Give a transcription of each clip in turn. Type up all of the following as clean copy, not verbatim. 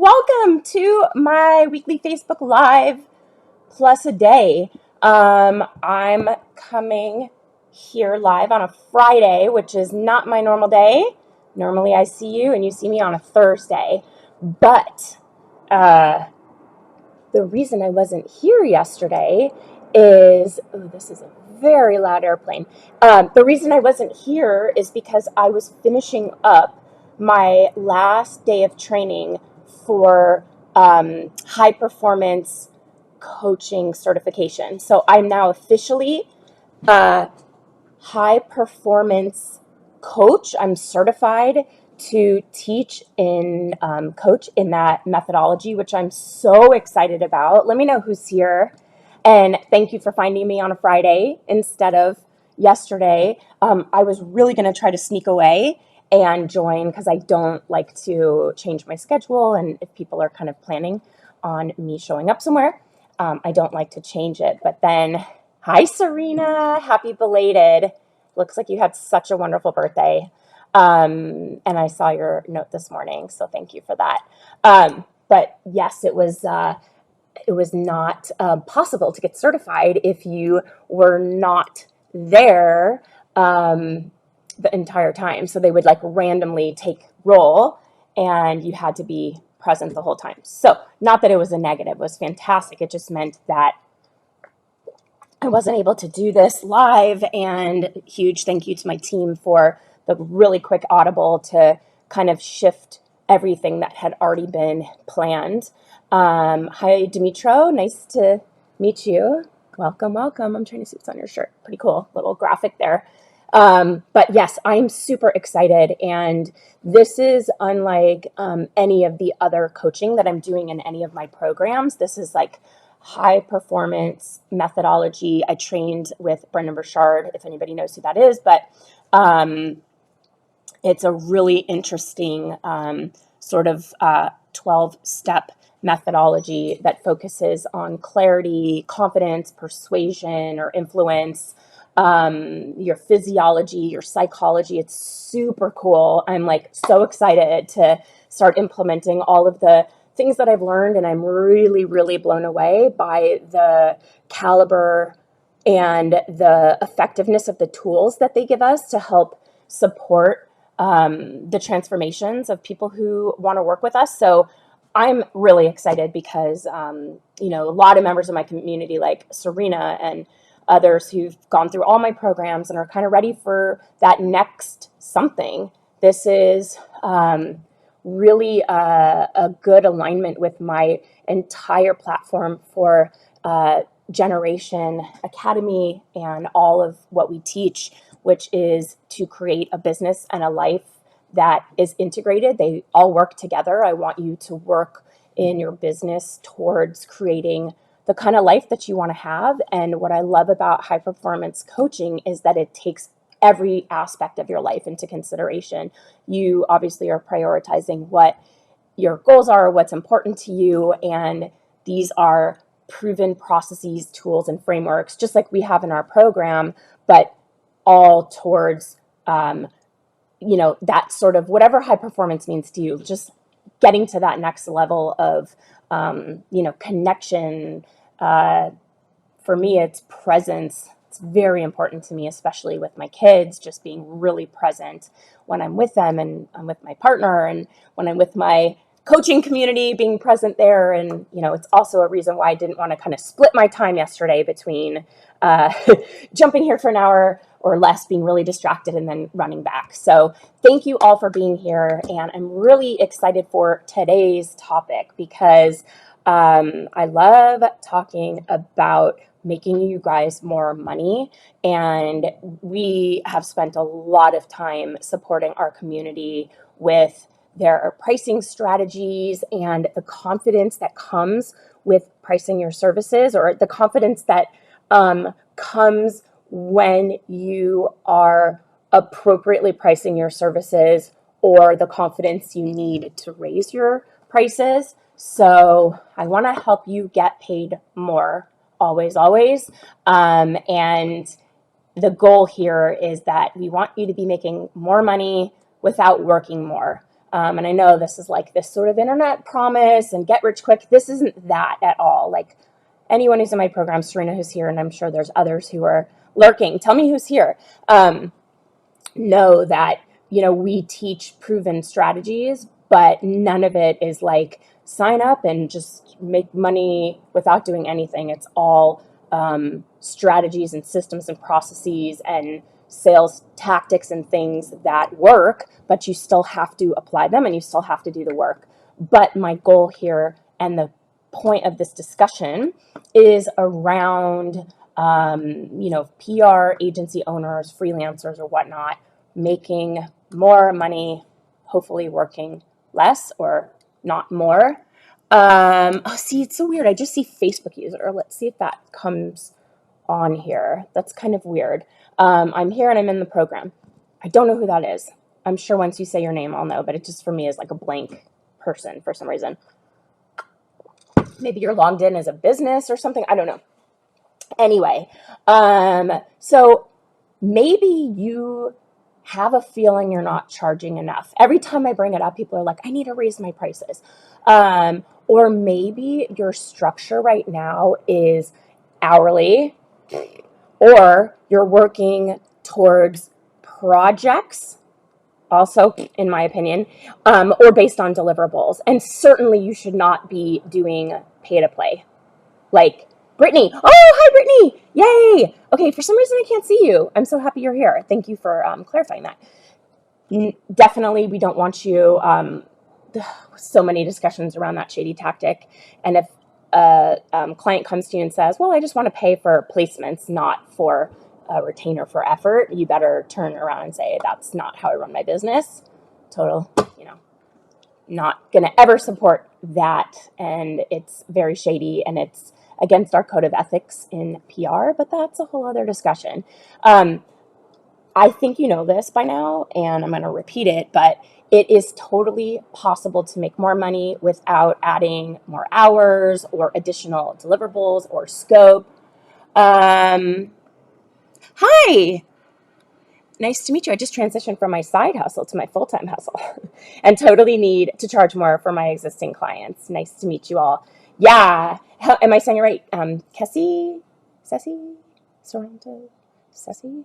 welcome to my weekly Facebook Live plus a day. I'm coming here live on a Friday, which is not my normal day. Normally I see you and you see me on a Thursday. But the reason I wasn't here yesterday is, oh, this is a very loud airplane. The reason I wasn't here is because I was finishing up my last day of training for high performance coaching certification. So I'm now officially a high performance coach. I'm certified to teach in coach in that methodology, which I'm so excited about. Let me know who's here. And thank you for finding me on a Friday instead of yesterday. I was really going to try to sneak away and join because I don't like to change my schedule. And if people are kind of planning on me showing up somewhere, I don't like to change it. But then, hi, Serena. Happy belated. Looks like you had such a wonderful birthday. And I saw your note this morning, so thank you for that. But yes, it was not possible to get certified if you were not there the entire time. So they would like randomly take roll, and you had to be present the whole time. So not that it was a negative, it was fantastic. It just meant that I wasn't able to do this live, and huge thank you to my team for the really quick audible to kind of shift everything that had already been planned. Hi, Dimitro. Nice to meet you. Welcome, welcome. I'm trying to see what's on your shirt. Pretty cool little graphic there. But yes, I'm super excited, and this is unlike any of the other coaching that I'm doing in any of my programs. This is like high performance methodology. I trained with Brendan Burchard, if anybody knows who that is, but it's a really interesting sort of 12-step methodology that focuses on clarity, confidence, persuasion, or influence, your physiology, your psychology. It's super cool. I'm like so excited to start implementing all of the things that I've learned, and I'm really, really blown away by the caliber and the effectiveness of the tools that they give us to help support the transformations of people who want to work with us. So I'm really excited because, a lot of members of my community, like Serena and others who've gone through all my programs and are kind of ready for that next something. This is really a good alignment with my entire platform for Generation Academy and all of what we teach, which is to create a business and a life that is integrated. They all work together. I want you to work in your business towards creating the kind of life that you want to have. And what I love about high performance coaching is that it takes every aspect of your life into consideration. You obviously are prioritizing what your goals are, what's important to you, and these are proven processes, tools, and frameworks, just like we have in our program, but all towards, that sort of whatever high performance means to you, just getting to that next level of, connection. For me, it's presence. It's very important to me, especially with my kids, just being really present when I'm with them and I'm with my partner, and when I'm with my coaching community, being present there. And, it's also a reason why I didn't want to kind of split my time yesterday between jumping here for an hour or less, being really distracted, and then running back. So thank you all for being here. And I'm really excited for today's topic because I love talking about making you guys more money. And we have spent a lot of time supporting our community with their pricing strategies and the confidence that comes with pricing your services, or the confidence that comes when you are appropriately pricing your services, or the confidence you need to raise your prices. So I want to help you get paid more, always, always. And the goal here is that we want you to be making more money without working more. And I know this is like this sort of internet promise and get rich quick. This isn't that at all. Like anyone who's in my program, Serena who's here, and I'm sure there's others who are lurking. Tell me who's here. Know that, we teach proven strategies, but none of it is like sign up and just make money without doing anything. It's all strategies and systems and processes and sales tactics and things that work, but you still have to apply them and you still have to do the work. But my goal here and the point of this discussion is around PR agency owners, freelancers, or whatnot, making more money, hopefully working less or not more. See, it's so weird. I just see Facebook user. Let's see if that comes on here. That's kind of weird. I'm here and I'm in the program. I don't know who that is. I'm sure once you say your name, I'll know, but it just for me is like a blank person for some reason. Maybe you're logged in as a business or something. I don't know. Anyway, so maybe you have a feeling you're not charging enough. Every time I bring it up, people are like, I need to raise my prices. Or maybe your structure right now is hourly, or you're working towards projects, also, in my opinion, or based on deliverables. And certainly you should not be doing pay to play. Like, Brittany. Oh, hi, Brittany. Yay. Okay, for some reason I can't see you. I'm so happy you're here. Thank you for clarifying that. Definitely, we don't want you, so many discussions around that shady tactic. And if a client comes to you and says, well, I just want to pay for placements, not for a retainer for effort, you better turn around and say, that's not how I run my business. Total, not going to ever support that. And it's very shady and it's against our code of ethics in PR, but that's a whole other discussion. I think you know this by now, and I'm going to repeat it, but it is totally possible to make more money without adding more hours or additional deliverables or scope. Hi. Nice to meet you. I just transitioned from my side hustle to my full-time hustle and totally need to charge more for my existing clients. Nice to meet you all. Yeah. Am I saying it right? Kessie? Ceci? Sorrento? Ceci?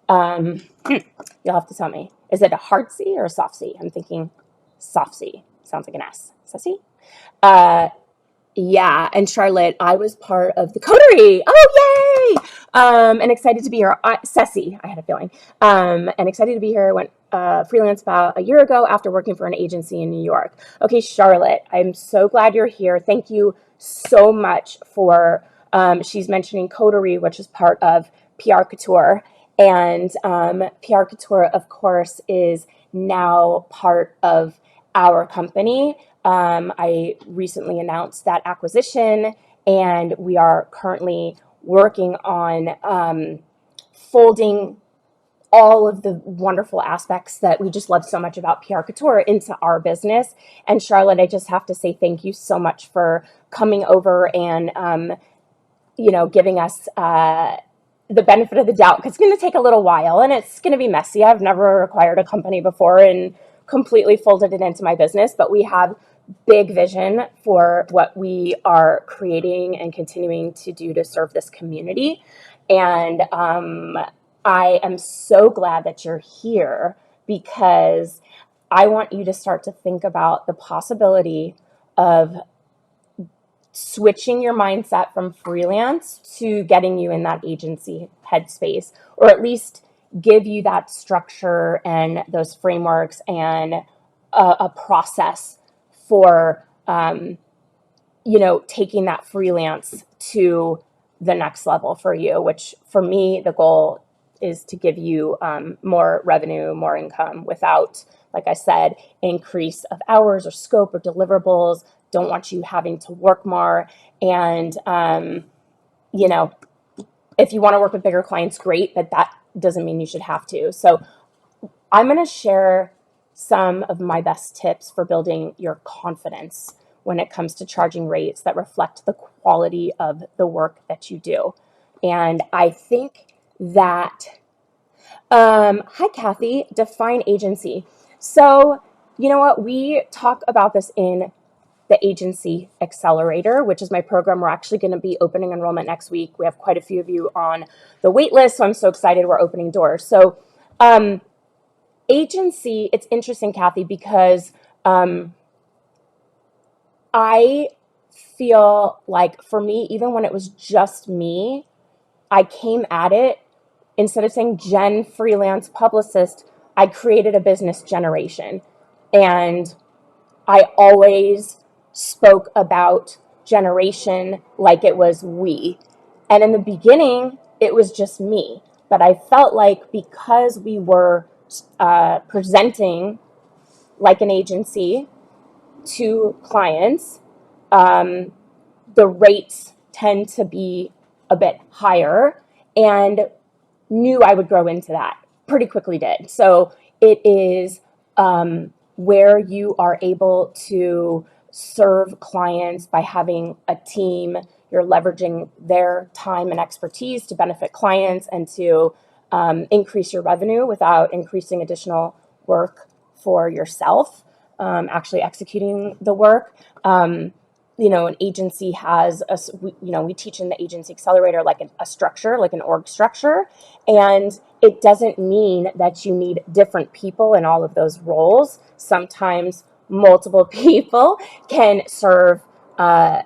You'll have to tell me. Is it a hard C or a soft C? I'm thinking soft C. Sounds like an S. Ceci? Yeah, and Charlotte, I was part of the coterie. Oh, yay! And excited to be here. Ceci, I had a feeling. And excited to be here. I went freelance about a year ago after working for an agency in New York. Okay, Charlotte, I'm so glad you're here. Thank you so much for, she's mentioning coterie, which is part of PR Couture. And PR Couture, of course, is now part of our company. I recently announced that acquisition, and we are currently working on folding all of the wonderful aspects that we just love so much about PR Couture into our business. And Charlotte, I just have to say thank you so much for coming over and, giving us the benefit of the doubt, because it's going to take a little while and it's going to be messy. I've never acquired a company before and completely folded it into my business, but we have big vision for what we are creating and continuing to do to serve this community. And I am so glad that you're here, because I want you to start to think about the possibility of switching your mindset from freelance to getting you in that agency headspace, or at least give you that structure and those frameworks and a process for, taking that freelance to the next level for you, which for me, the goal is to give you more revenue, more income without, like I said, increase of hours or scope or deliverables. Don't want you having to work more. And, if you want to work with bigger clients, great, but that doesn't mean you should have to. So I'm going to share some of my best tips for building your confidence when it comes to charging rates that reflect the quality of the work that you do. And I think that, hi, Kathy, define agency. So, you know what? We talk about this in the Agency Accelerator, which is my program. We're actually going to be opening enrollment next week. We have quite a few of you on the wait list, so I'm so excited we're opening doors. So agency, it's interesting, Kathy, because I feel like for me, even when it was just me, I came at it, instead of saying Jen freelance publicist, I created a business generation. And I always spoke about generation like it was we. And in the beginning, it was just me. But I felt like because we were presenting like an agency to clients, the rates tend to be a bit higher, and knew I would grow into that. Pretty quickly did. So it is where you are able to serve clients by having a team. You're leveraging their time and expertise to benefit clients and to increase your revenue without increasing additional work for yourself, actually executing the work. An agency has we teach in the Agency Accelerator like a structure, like an org structure, and it doesn't mean that you need different people in all of those roles. Sometimes multiple people can serve, one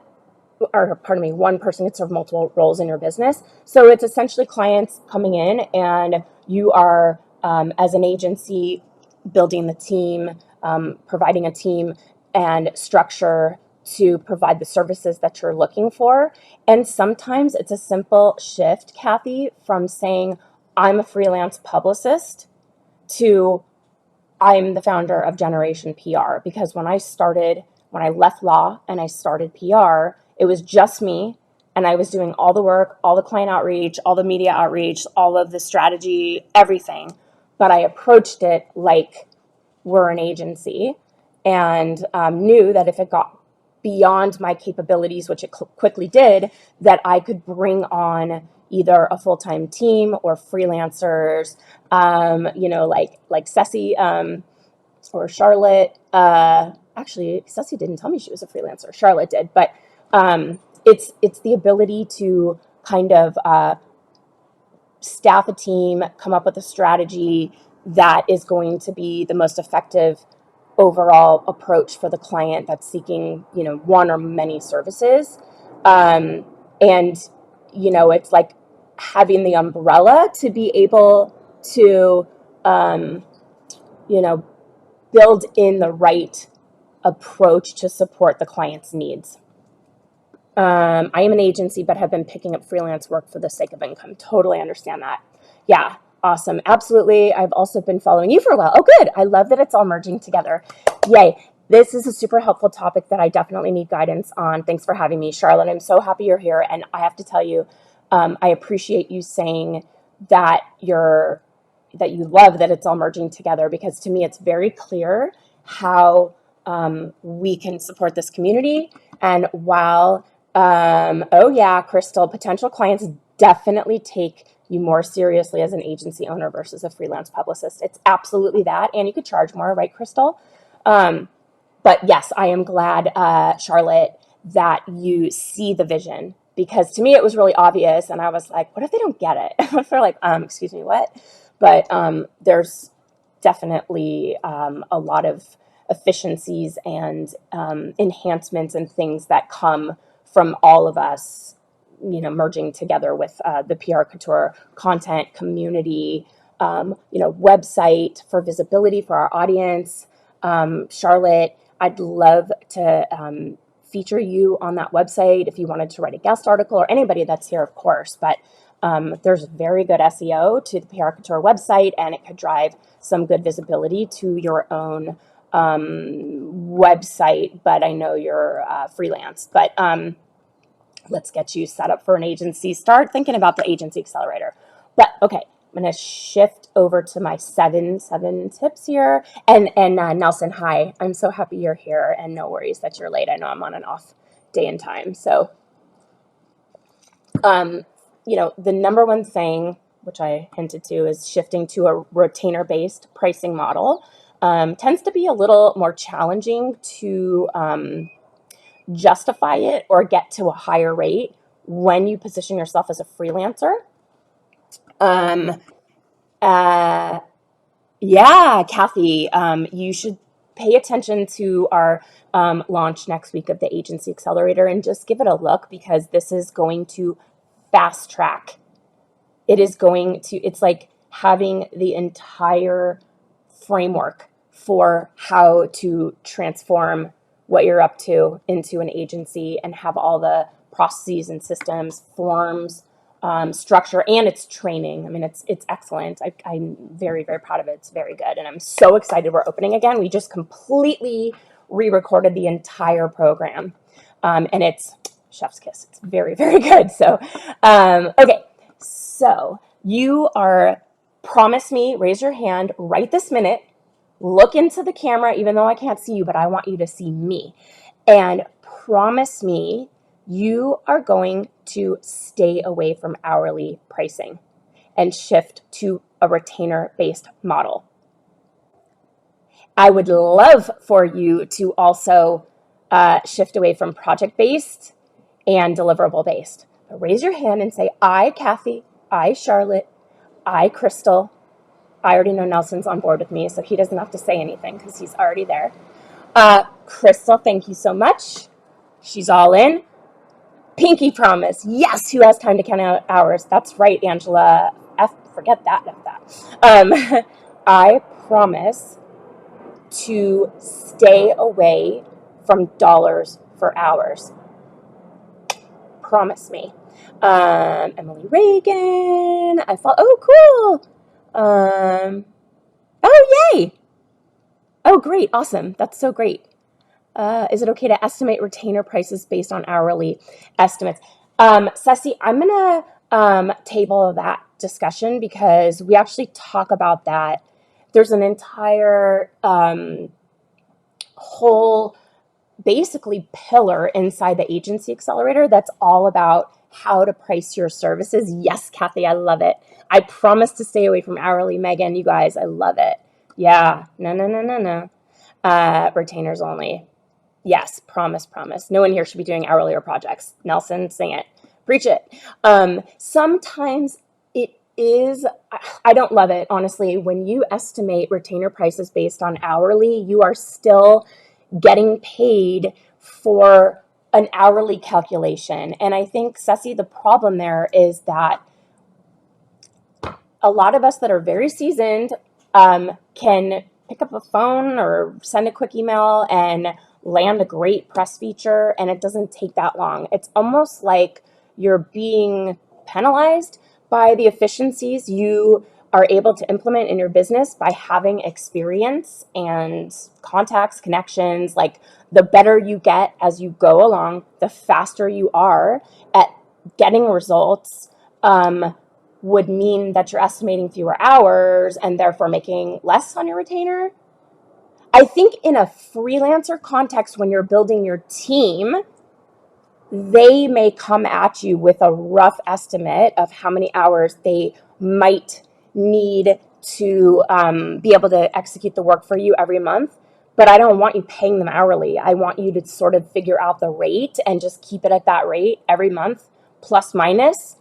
person can serve multiple roles in your business. So it's essentially clients coming in, and you are, as an agency, building the team, providing a team and structure to provide the services that you're looking for. And sometimes it's a simple shift, Kathy, from saying, I'm a freelance publicist to I'm the founder of Generation PR. Because when I left law and I started PR, it was just me. And I was doing all the work, all the client outreach, all the media outreach, all of the strategy, everything. But I approached it like we're an agency, and knew that if it got beyond my capabilities, which it quickly did, that I could bring on either a full-time team or freelancers, like Ceci or Charlotte. Actually, Ceci didn't tell me she was a freelancer. Charlotte did, but it's the ability to kind of staff a team, come up with a strategy that is going to be the most effective overall approach for the client that's seeking, one or many services. And, it's like having the umbrella to be able to, build in the right approach to support the client's needs. I am an agency, but have been picking up freelance work for the sake of income. Totally understand that. Yeah, awesome. Absolutely. I've also been following you for a while. Oh, good. I love that it's all merging together. Yay. This is a super helpful topic that I definitely need guidance on. Thanks for having me, Charlotte. I'm so happy you're here. And I have to tell you, I appreciate you saying that that you love that it's all merging together, because to me, it's very clear how we can support this community. And while oh yeah, Crystal, potential clients definitely take you more seriously as an agency owner versus a freelance publicist. It's absolutely that. And you could charge more, right, Crystal? But yes, I am glad, Charlotte, that you see the vision, because to me it was really obvious. And I was like, what if they don't get it? What if they're like, excuse me, what? But there's definitely a lot of efficiencies and enhancements and things that come from all of us, merging together with the PR Couture content community, website for visibility for our audience. Charlotte, I'd love to feature you on that website if you wanted to write a guest article, or anybody that's here, of course. But there's very good SEO to the PR Couture website, and it could drive some good visibility to your own website. But I know you're freelance. But let's get you set up for an agency. Start thinking about the Agency Accelerator. But okay, I'm going to shift over to my seven tips here. And Nelson, hi. I'm so happy you're here, and no worries that you're late. I know I'm on an off day and time. So, the number one thing, which I hinted to, is shifting to a retainer-based pricing model. tends to be a little more challenging to justify it or get to a higher rate when you position yourself as a freelancer. Um, uh, yeah, Kathy, you should pay attention to our launch next week of the Agency Accelerator and just give it a look, because this is going to fast track. It is going to, it's like having the entire framework for how to transform what you're up to into an agency and have all the processes and systems, forms, structure, and it's training. I mean, it's excellent. I'm very, very proud of it. It's very good. And I'm so excited we're opening again. We just completely re-recorded the entire program. And it's chef's kiss. It's very, very good. So, okay. So you are, promise me, raise your hand right this minute, look into the camera, even though I can't see you, but I want you to see me, and promise me you are going to stay away from hourly pricing and shift to a retainer-based model. I would love for you to also shift away from project-based and deliverable-based. Raise your hand and say, I, Kathy, I, Charlotte, I, Crystal. I already know Nelson's on board with me, so he doesn't have to say anything because he's already there. Crystal, thank you so much. She's all in. Pinky promise. Yes, who has time to count out hours? That's right, Angela. Forget that. I promise to stay away from dollars for hours. Promise me. Emily Reagan. Oh, cool. Oh, yay. Oh, great. Awesome. That's so great. Is it okay to estimate retainer prices based on hourly estimates? Ceci, I'm going to table that discussion because we actually talk about that. There's an entire whole basically pillar inside the Agency Accelerator that's all about how to price your services. Yes, Kathy, I love it. I promise to stay away from hourly, Megan. You guys, I love it. Yeah, no. Retainers only. Yes, promise. No one here should be doing hourly or projects. Nelson, sing it. Preach it. Sometimes it is, I don't love it, honestly. When you estimate retainer prices based on hourly, you are still getting paid for an hourly calculation. And I think, Ceci, the problem there is that a lot of us that are very seasoned can pick up a phone or send a quick email and land a great press feature, and it doesn't take that long. It's almost like you're being penalized by the efficiencies you are able to implement in your business by having experience and contacts, connections. Like, the better you get as you go along, the faster you are at getting results, would mean that you're estimating fewer hours and therefore making less on your retainer. I think in a freelancer context, when you're building your team, they may come at you with a rough estimate of how many hours they might need to be able to execute the work for you every month. But I don't want you paying them hourly. I want you to sort of figure out the rate and just keep it at that rate every month, plus minus.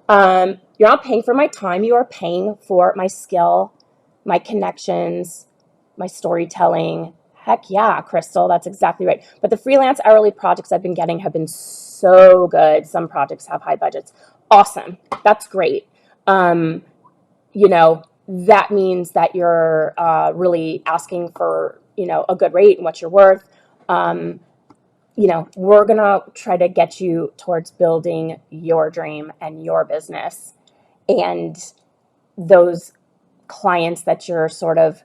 You're not paying for my time. You are paying for my skill, my connections, my storytelling. Heck yeah, Crystal, that's exactly right. But the freelance hourly projects I've been getting have been so good. Some projects have high budgets. Awesome. That's great. That means that you're really asking for, a good rate and what you're worth. We're going to try to get you towards building your dream and your business. And those clients that you're sort of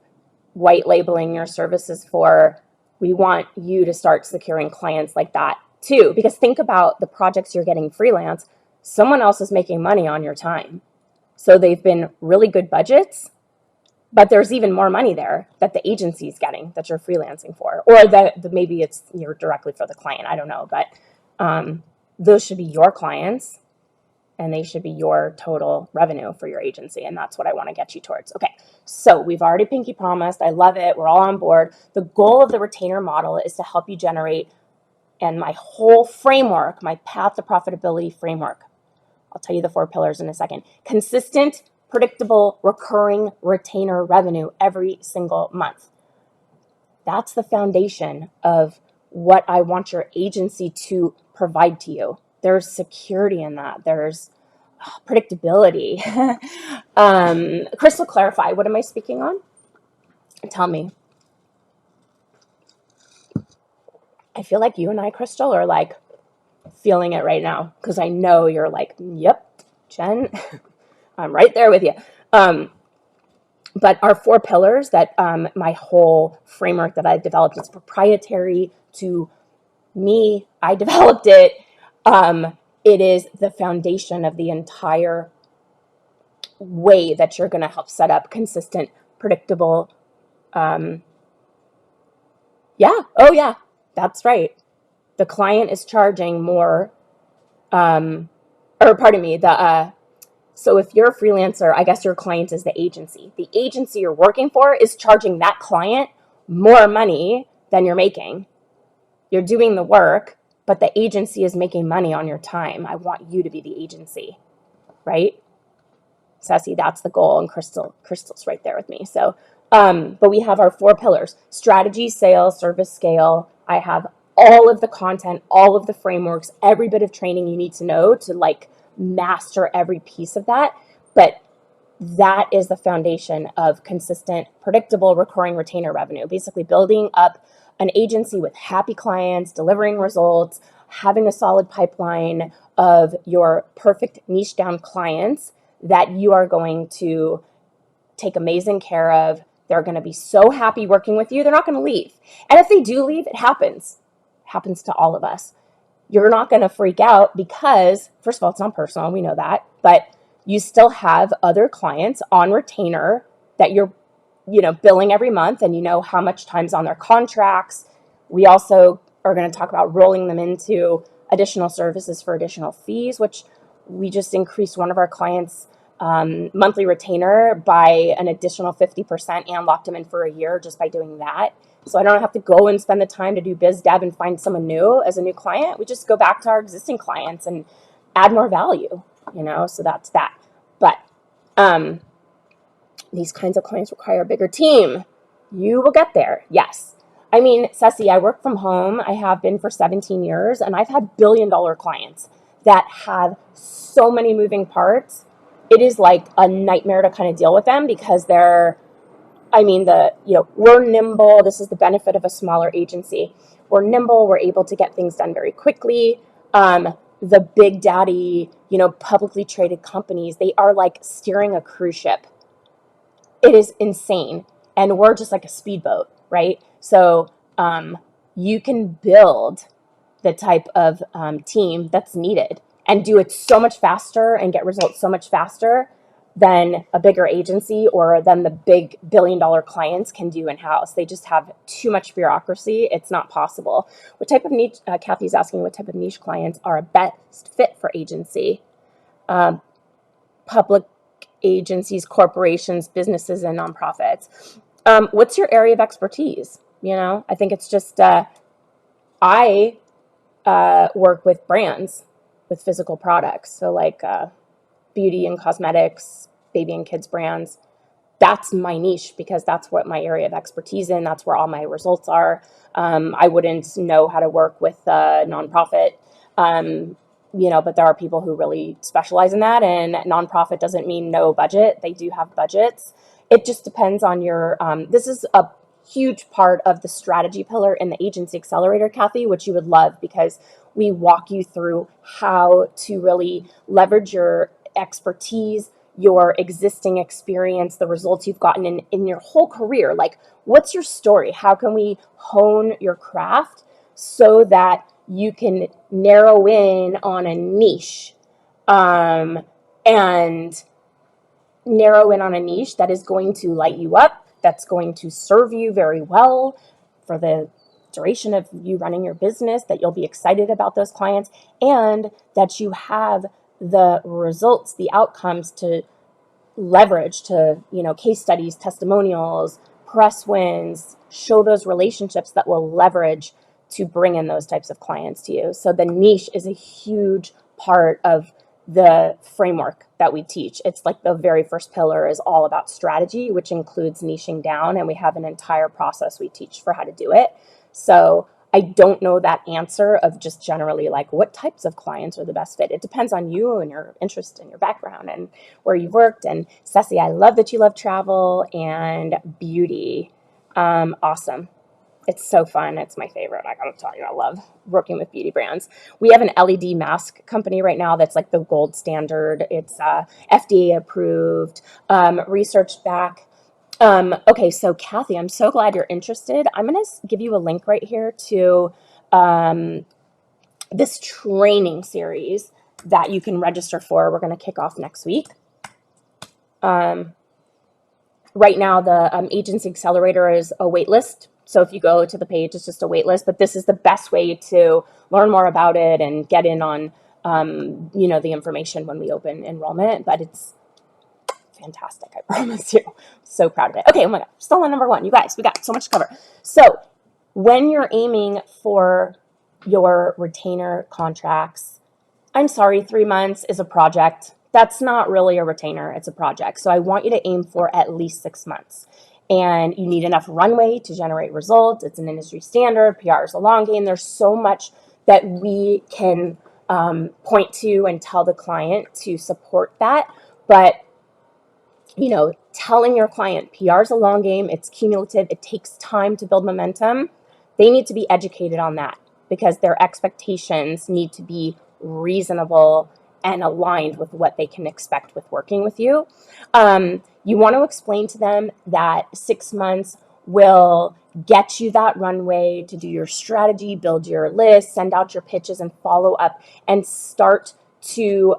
white labeling your services for, we want you to start securing clients like that too. Because think about the projects you're getting freelance. Someone else is making money on your time. So they've been really good budgets, but there's even more money there that the agency is getting that you're freelancing for, or that maybe you're directly for the client. I don't know, but those should be your clients. and they should be your total revenue for your agency. And that's what I want to get you towards. Okay, so we've already pinky promised. I love it. We're all on board. The goal of the retainer model is to help you generate, and my whole framework, my path to profitability framework, I'll tell you the 4 pillars in a second. Consistent, predictable, recurring retainer revenue every single month. That's the foundation of what I want your agency to provide to you. There's security in that. There's predictability. Crystal, clarify. What am I speaking on? Tell me. I feel like you and I, Crystal, are like feeling it right now because I know you're like, yep, Jen, I'm right there with you. But our 4 pillars that my whole framework that I developed, it's proprietary to me. I developed it. It is the foundation of the entire way that you're going to help set up consistent, predictable. Yeah. Oh, yeah. That's right. The client is charging more. Or pardon me. So if you're a freelancer, I guess your client is the agency. The agency you're working for is charging that client more money than you're making. You're doing the work, but the agency is making money on your time. I want you to be the agency, right? Sassy, that's the goal, and Crystal's right there with me. So, but we have our 4 pillars: strategy, sales, service, scale. I have all of the content, all of the frameworks, every bit of training you need to know to like master every piece of that. But that is the foundation of consistent, predictable, recurring retainer revenue, basically building up an agency with happy clients, delivering results, having a solid pipeline of your perfect niche down clients that you are going to take amazing care of. They're going to be so happy working with you. They're not going to leave. And if they do leave, it happens. It happens to all of us. You're not going to freak out because, first of all, it's not personal. We know that. But you still have other clients on retainer that you're, billing every month, and you know how much time's on their contracts. We also are going to talk about rolling them into additional services for additional fees, which we just increased one of our clients' monthly retainer by an additional 50% and locked them in for a year just by doing that. So I don't have to go and spend the time to do biz dev and find someone new as a new client. We just go back to our existing clients and add more value, so that's that. But these kinds of clients require a bigger team. You will get there. Yes. I mean, Ceci, I work from home. I have been for 17 years, and I've had billion-dollar clients that have so many moving parts. It is like a nightmare to kind of deal with them because we're nimble. This is the benefit of a smaller agency. We're nimble. We're able to get things done very quickly. The big daddy, publicly traded companies, they are like steering a cruise ship. It is insane. And we're just like a speedboat, right? So you can build the type of team that's needed and do it so much faster and get results so much faster than a bigger agency or than the big billion-dollar clients can do in-house. They just have too much bureaucracy. It's not possible. What type of niche, Kathy's asking, what type of niche clients are a best fit for agency? Public agencies, corporations, businesses, and nonprofits. What's your area of expertise? I think it's just, I work with brands, with physical products. So like beauty and cosmetics, baby and kids brands. That's my niche because that's what my area of expertise in. That's where all my results are. I wouldn't know how to work with a nonprofit, but there are people who really specialize in that. And nonprofit doesn't mean no budget. They do have budgets. It just depends on your, this is a huge part of the strategy pillar in the Agency Accelerator, Kathy, which you would love because we walk you through how to really leverage your expertise, your existing experience, the results you've gotten in your whole career. Like, what's your story? How can we hone your craft so that you can narrow in on a niche and narrow in on a niche that is going to light you up, that's going to serve you very well for the duration of you running your business, that you'll be excited about those clients, and that you have the results, the outcomes to leverage to, case studies, testimonials, press wins, show those relationships that will leverage to bring in those types of clients to you. So the niche is a huge part of the framework that we teach. It's like the very first pillar is all about strategy, which includes niching down, and we have an entire process we teach for how to do it. So I don't know that answer of just generally like what types of clients are the best fit. It depends on you and your interest and your background and where you've worked. And Ceci, I love that you love travel and beauty. Awesome. It's so fun. It's my favorite. I gotta tell you, I love working with beauty brands. We have an LED mask company right now that's like the gold standard. It's FDA approved, research back. Okay, so Kathy, I'm so glad you're interested. I'm going to give you a link right here to this training series that you can register for. We're going to kick off next week. Right now, the Agency Accelerator is a wait list. So if you go to the page, it's just a wait list. But this is the best way to learn more about it and get in on, the information when we open enrollment. But it's fantastic, I promise you. So proud of it. Okay, oh my God, still on number one. You guys, we got so much to cover. So when you're aiming for your retainer contracts, I'm sorry, 3 months is a project. That's not really a retainer, it's a project. So I want you to aim for at least 6 months. And you need enough runway to generate results. It's an industry standard. PR is a long game. There's so much that we can point to and tell the client to support that. But telling your client PR is a long game, it's cumulative, it takes time to build momentum, they need to be educated on that because their expectations need to be reasonable and aligned with what they can expect with working with you. You want to explain to them that 6 months will get you that runway to do your strategy, build your list, send out your pitches, and follow up and start to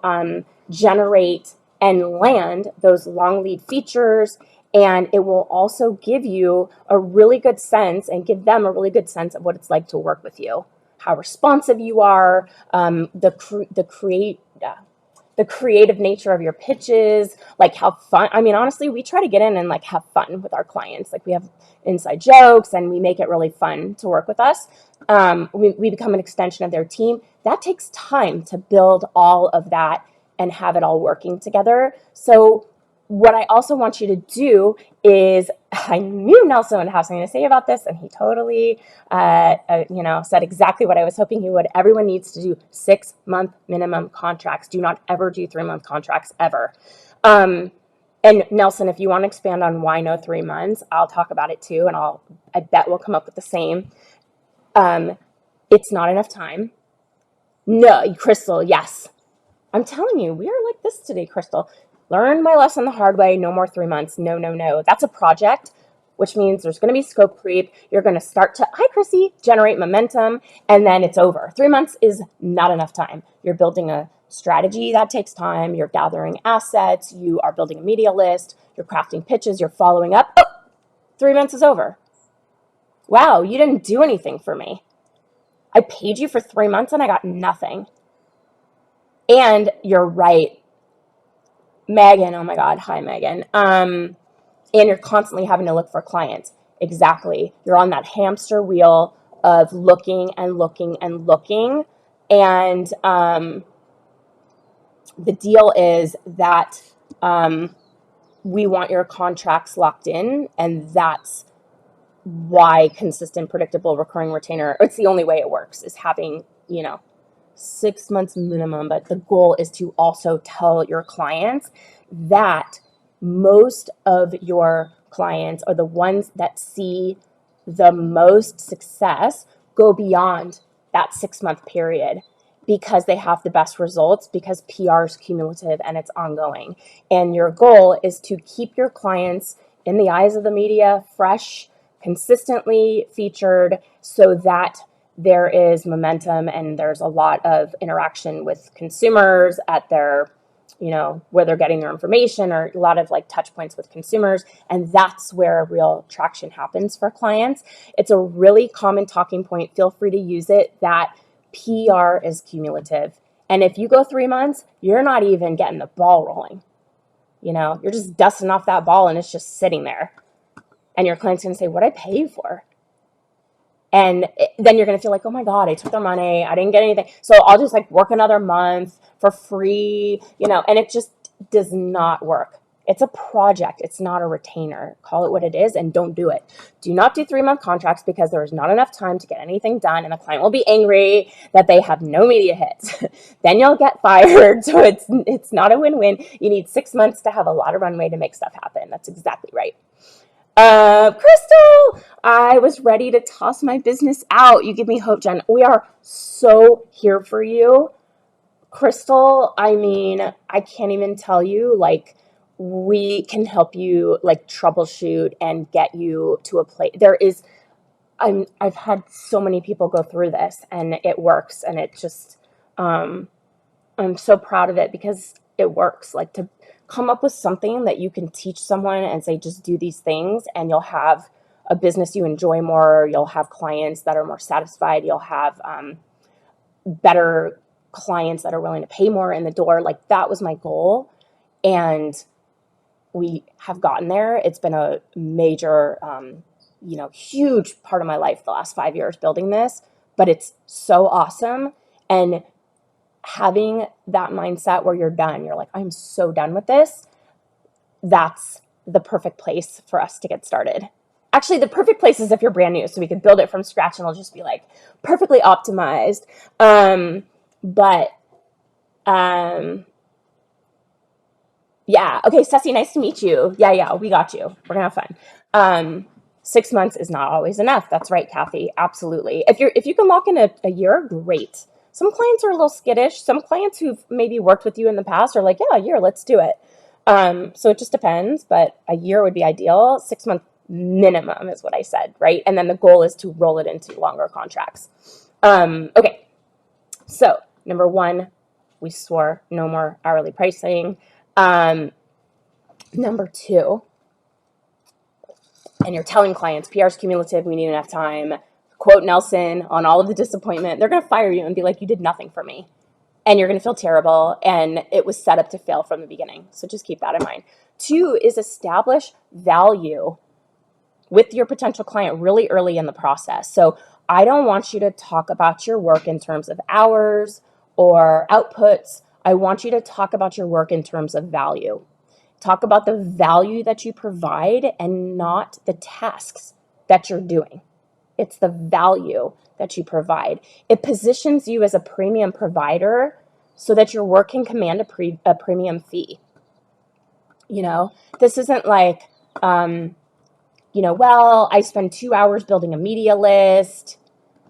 generate and land those long lead features. And it will also give you a really good sense and give them a really good sense of what it's like to work with you, how responsive you are, the creative nature of your pitches, like how fun. I mean, honestly, we try to get in and like have fun with our clients. Like we have inside jokes and we make it really fun to work with us. We become an extension of their team. That takes time to build all of that and have it all working together. So what I also want you to do is, I knew Nelson would have something to say about this, and he totally, said exactly what I was hoping he would. Everyone needs to do 6-month minimum contracts. Do not ever do 3-month contracts ever. And Nelson, if you want to expand on why no 3 months, I'll talk about it too, and I bet we'll come up with the same. It's not enough time. No, Crystal, yes. I'm telling you, we are like this today, Crystal. Learn my lesson the hard way. No more 3 months. No, no, no. That's a project, which means there's going to be scope creep. You're going to start to, hi, Chrissy, generate momentum, and then it's over. 3 months is not enough time. You're building a strategy that takes time. You're gathering assets. You are building a media list. You're crafting pitches. You're following up. Oh, 3 months is over. Wow, you didn't do anything for me. I paid you for 3 months and I got nothing. And you're right, Megan, oh my God, hi Megan. And you're constantly having to look for clients. Exactly. You're on that hamster wheel of looking and looking and looking. And the deal is that we want your contracts locked in, and that's why consistent, predictable, recurring retainer, it's the only way it works, is having, 6 months minimum. But the goal is to also tell your clients that most of your clients are the ones that see the most success go beyond that 6-month period because they have the best results, because PR is cumulative and it's ongoing. And your goal is to keep your clients in the eyes of the media fresh, consistently featured, so that there is momentum and there's a lot of interaction with consumers at their, where they're getting their information, or a lot of like touch points with consumers. And that's where real traction happens for clients. It's a really common talking point. Feel free to use it, that PR is cumulative And if you go 3 months, you're not even getting the ball rolling. You're just dusting off that ball and it's just sitting there. And your client's going to say, what'd I pay you for? And then you're going to feel like, oh my God, I took their money. I didn't get anything. So I'll just like work another month for free, and it just does not work. It's a project. It's not a retainer. Call it what it is and don't do it. Do not do 3-month contracts because there is not enough time to get anything done and the client will be angry that they have no media hits. Then you'll get fired. So it's not a win-win. You need 6 months to have a lot of runway to make stuff happen. That's exactly right. Crystal, I was ready to toss my business out. You give me hope, Jen. We are so here for you. Crystal, I mean, I can't even tell you, like, we can help you, like, troubleshoot and get you to a place. I've had so many people go through this and it works, and it just, I'm so proud of it because it works. Like, to come up with something that you can teach someone and say, just do these things, and you'll have a business you enjoy more. You'll have clients that are more satisfied. You'll have better clients that are willing to pay more in the door. Like, that was my goal. And we have gotten there. It's been a major, huge part of my life the last 5 years building this, but it's so awesome. And having that mindset where you're done, you're like, I'm so done with this. That's the perfect place for us to get started. Actually, the perfect place is if you're brand new, so we could build it from scratch and it'll just be like perfectly optimized. Yeah. Okay, Ceci, nice to meet you. Yeah, we got you. We're gonna have fun. 6 months is not always enough. That's right, Kathy. Absolutely. If you can lock in a year, great. Some clients are a little skittish. Some clients who've maybe worked with you in the past are like, yeah, a year, let's do it. So it just depends, but a year would be ideal. 6 month minimum is what I said, right? And then the goal is to roll it into longer contracts. Okay. So number 1, we swore no more hourly pricing. Number 2, and you're telling clients, PR's cumulative, we need enough time. Quote Nelson on all of the disappointment. They're going to fire you and be like, you did nothing for me. And you're going to feel terrible. And it was set up to fail from the beginning. So just keep that in mind. 2 is establish value with your potential client really early in the process. So I don't want you to talk about your work in terms of hours or outputs. I want you to talk about your work in terms of value. Talk about the value that you provide and not the tasks that you're doing. It's the value that you provide. It positions you as a premium provider so that your work can command a premium fee. This isn't like, well, I spend 2 hours building a media list,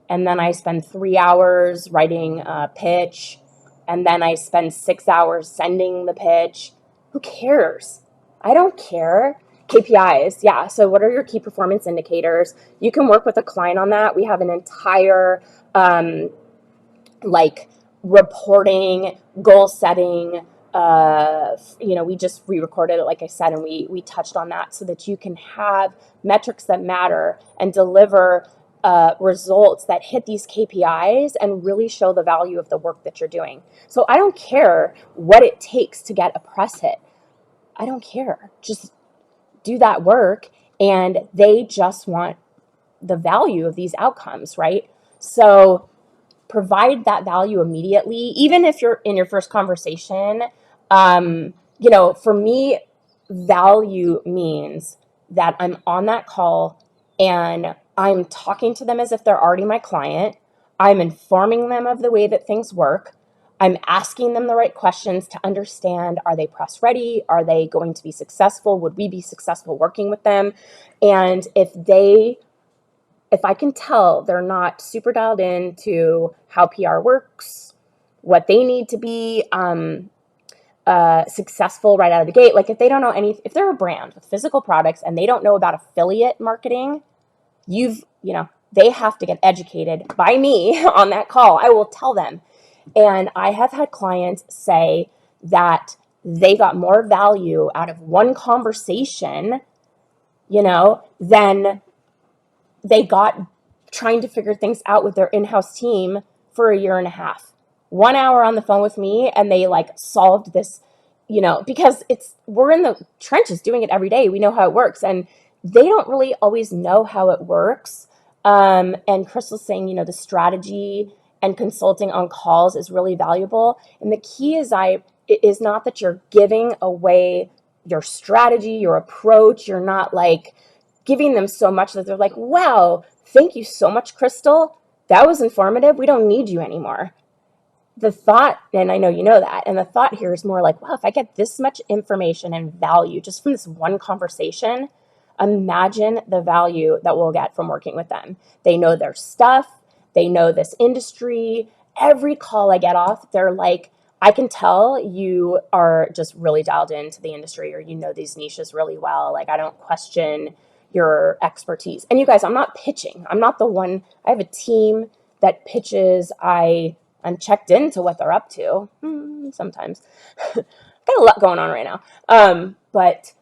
and then I spend 3 hours writing a pitch, and then I spend 6 hours sending the pitch. Who cares? I don't care. KPIs, yeah. So what are your key performance indicators? You can work with a client on that. We have an entire reporting, goal setting. We just re-recorded it, like I said, and we touched on that so that you can have metrics that matter and deliver results that hit these KPIs and really show the value of the work that you're doing. So I don't care what it takes to get a press hit. I don't care. Just do that work, and they just want the value of these outcomes, right? So provide that value immediately, even if you're in your first conversation. For me, value means that I'm on that call and I'm talking to them as if they're already my client. I'm informing them of the way that things work. I'm asking them the right questions to understand, are they press ready? Are they going to be successful? Would we be successful working with them? And if I can tell they're not super dialed into how PR works, what they need to be successful right out of the gate, like if they don't know if they're a brand with physical products and they don't know about affiliate marketing, they have to get educated by me on that call. I will tell them. And I have had clients say that they got more value out of one conversation, than they got trying to figure things out with their in-house team for a year and a half. 1 hour on the phone with me and they like solved this, because we're in the trenches doing it every day. We know how it works, and they don't really always know how it works. And Crystal's saying, the strategy and consulting on calls is really valuable. And the key is not that you're giving away your strategy, your approach. You're not like giving them so much that they're like, wow, thank you so much, Crystal. That was informative. We don't need you anymore. The thought, and I know you know that, and the thought here is more like, wow, if I get this much information and value just from this one conversation, imagine the value that we'll get from working with them. They know their stuff. They know this industry. Every call I get off, they're like, I can tell you are just really dialed into the industry, or you know these niches really well. Like, I don't question your expertise. And you guys, I'm not pitching. I'm not the one. I have a team that pitches. I'm checked into what they're up to. Sometimes. Got a lot going on right now. But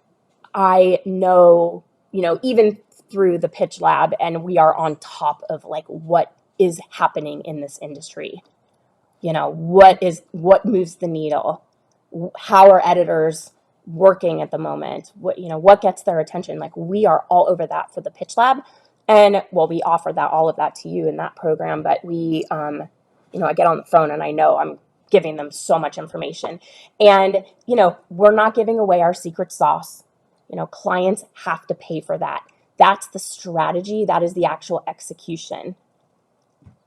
I know, even through the pitch lab, and we are on top of like what is happening in this industry. What moves the needle? How are editors working at the moment? What gets their attention? Like, we are all over that for the pitch lab. And we offer all of that to you in that program, but we, I get on the phone and I know I'm giving them so much information. And, we're not giving away our secret sauce. Clients have to pay for that. That's the strategy. That is the actual execution.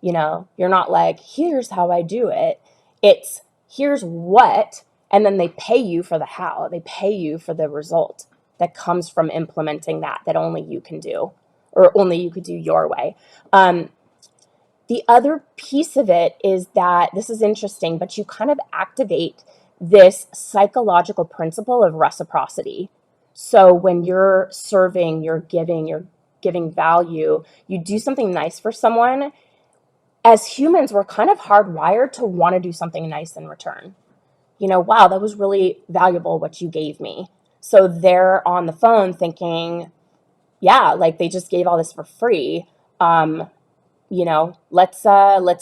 You're not like, here's how I do it. It's here's what, and then they pay you for the how. They pay you for the result that comes from implementing that only you can do, or only you could do your way. The other piece of it is that, this is interesting, but you kind of activate this psychological principle of reciprocity. So when you're serving, you're giving value, you do something nice for someone. As humans, we're kind of hardwired to want to do something nice in return. Wow, that was really valuable what you gave me. So they're on the phone thinking, yeah, like they just gave all this for free. Let's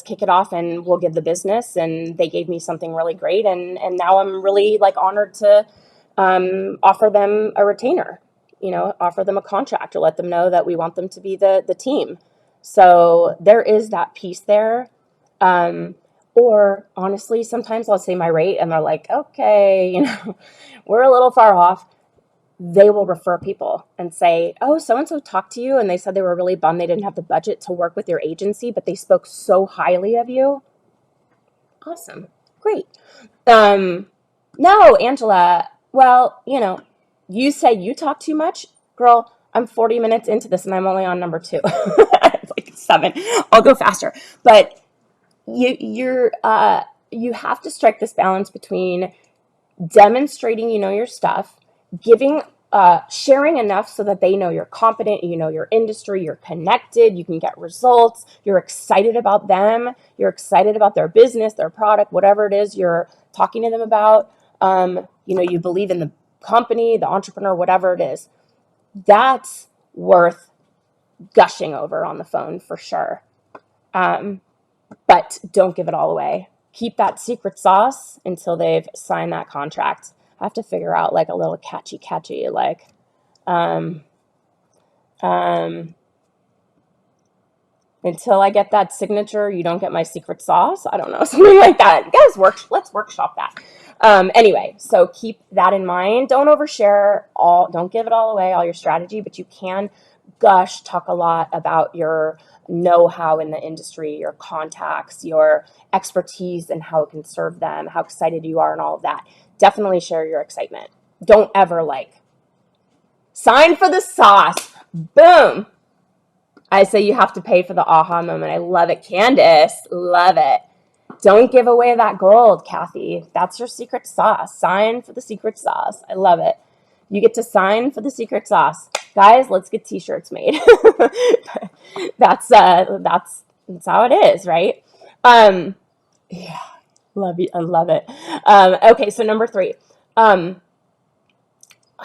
kick it off and we'll give the business. And they gave me something really great. And now I'm really like honored to offer them a retainer, offer them a contract, or let them know that we want them to be the team. So there is that piece there. Or honestly, sometimes I'll say my rate and they're like, okay, we're a little far off. They will refer people and say, oh, so-and-so talked to you and they said they were really bummed they didn't have the budget to work with your agency, but they spoke so highly of you. Awesome. Great. No, Angela, well, you say you talk too much. Girl, I'm 40 minutes into this and I'm only on number 2. It's like 7. I'll go faster. But you have to strike this balance between demonstrating your stuff, giving, sharing enough so that they know you're competent, your industry, you're connected, you can get results, you're excited about them, you're excited about their business, their product, whatever it is you're talking to them about. You believe in the company, the entrepreneur, whatever it is. That's worth gushing over on the phone for sure. But don't give it all away. Keep that secret sauce until they've signed that contract. I have to figure out like a little catchy, like, until I get that signature, you don't get my secret sauce. I don't know, something like that. Guys, let's workshop that. Anyway, so keep that in mind. Don't overshare don't give it all away, all your strategy, but you can talk a lot about your know-how in the industry, your contacts, your expertise, and how it can serve them, how excited you are, and all of that. Definitely share your excitement. Don't ever sign for the sauce. Boom. I say you have to pay for the aha moment. I love it. Candace, love it. Don't give away that gold, Kathy. That's your secret sauce. Sign for the secret sauce. I love it. You get to sign for the secret sauce. Guys, let's get t-shirts made. That's how it is, right? Yeah, love you. I love it. Okay, so number 3. I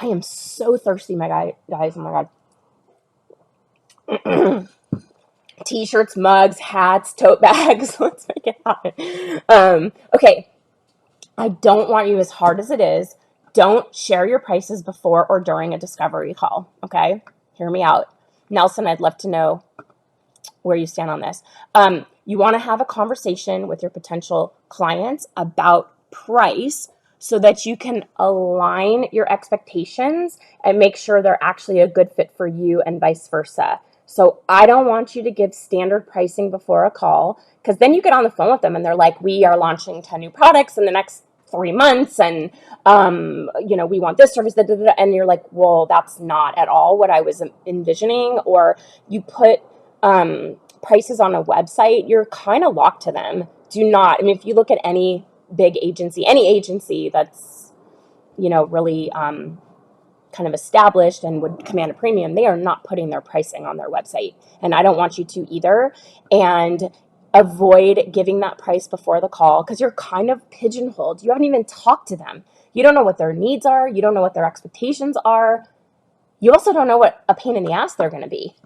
am so thirsty, my guys. Oh my God. T-shirts, mugs, hats, tote bags. Let's make it happen. Okay, I don't want you, as hard as it is, don't share your prices before or during a discovery call, okay? Hear me out. Nelson, I'd love to know where you stand on this. You want to have a conversation with your potential clients about price so that you can align your expectations and make sure they're actually a good fit for you and vice versa. So I don't want you to give standard pricing before a call, because then you get on the phone with them and they're like, we are launching 10 new products in the next 3 months, and we want this service, and you're like, well, that's not at all what I was envisioning. Or you put prices on a website, you're kind of locked to them. Do not, I mean, if you look at any big agency, any agency that's, really kind of established and would command a premium, they are not putting their pricing on their website. And I don't want you to either. And avoid giving that price before the call, because you're kind of pigeonholed. You haven't even talked to them. You don't know what their needs are. You don't know what their expectations are. You also don't know what a pain in the ass they're going to be.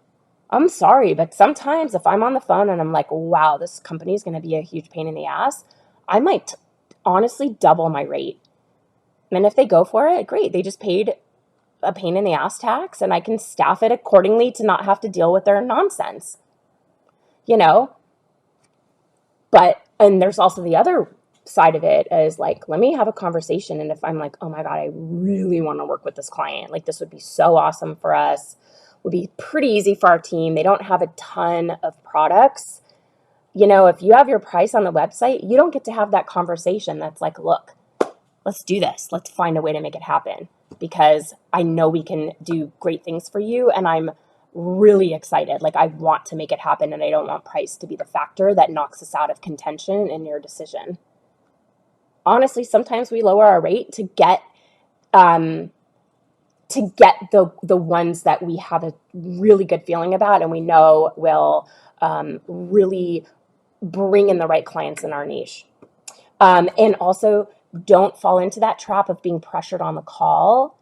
I'm sorry, but sometimes if I'm on the phone and I'm like, wow, this company is going to be a huge pain in the ass, I might honestly double my rate. And if they go for it, great. They just paid a pain in the ass tax, and I can staff it accordingly to not have to deal with their nonsense. And there's also the other side of it is like, let me have a conversation. And if I'm like, oh my God, I really want to work with this client, like this would be so awesome for us, would be pretty easy for our team. They don't have a ton of products. If you have your price on the website, you don't get to have that conversation that's like, look, let's do this. Let's find a way to make it happen, because I know we can do great things for you. And I'm really excited. Like, I want to make it happen, and I don't want price to be the factor that knocks us out of contention in your decision. Honestly, sometimes we lower our rate to get the ones that we have a really good feeling about and we know will really bring in the right clients in our niche. And also, don't fall into that trap of being pressured on the call.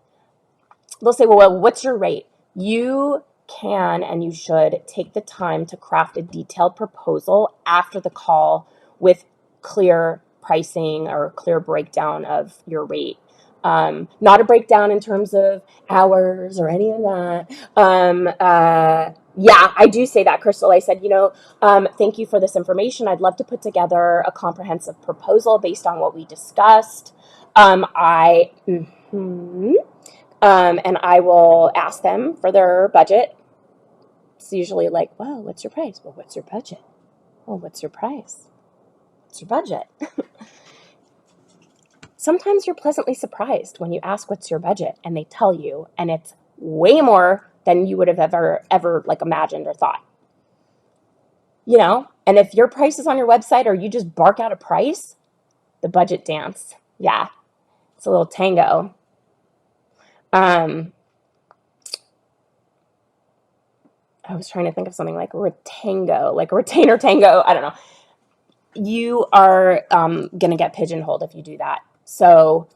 They'll say, well, what's your rate? You can and you should take the time to craft a detailed proposal after the call with clear pricing or clear breakdown of your rate. Not a breakdown in terms of hours or any of that. Yeah, I do say that, Crystal. I said, thank you for this information. I'd love to put together a comprehensive proposal based on what we discussed. And I will ask them for their budget. It's usually like, well, what's your price? Well, what's your budget? Well, what's your price? What's your budget? Sometimes you're pleasantly surprised when you ask what's your budget and they tell you, and it's way more than you would have ever like imagined or thought. And if your price is on your website or you just bark out a price, the budget dance. Yeah, it's a little tango. I was trying to think of something like retango, like retainer tango. I don't know. You are going to get pigeonholed if you do that. So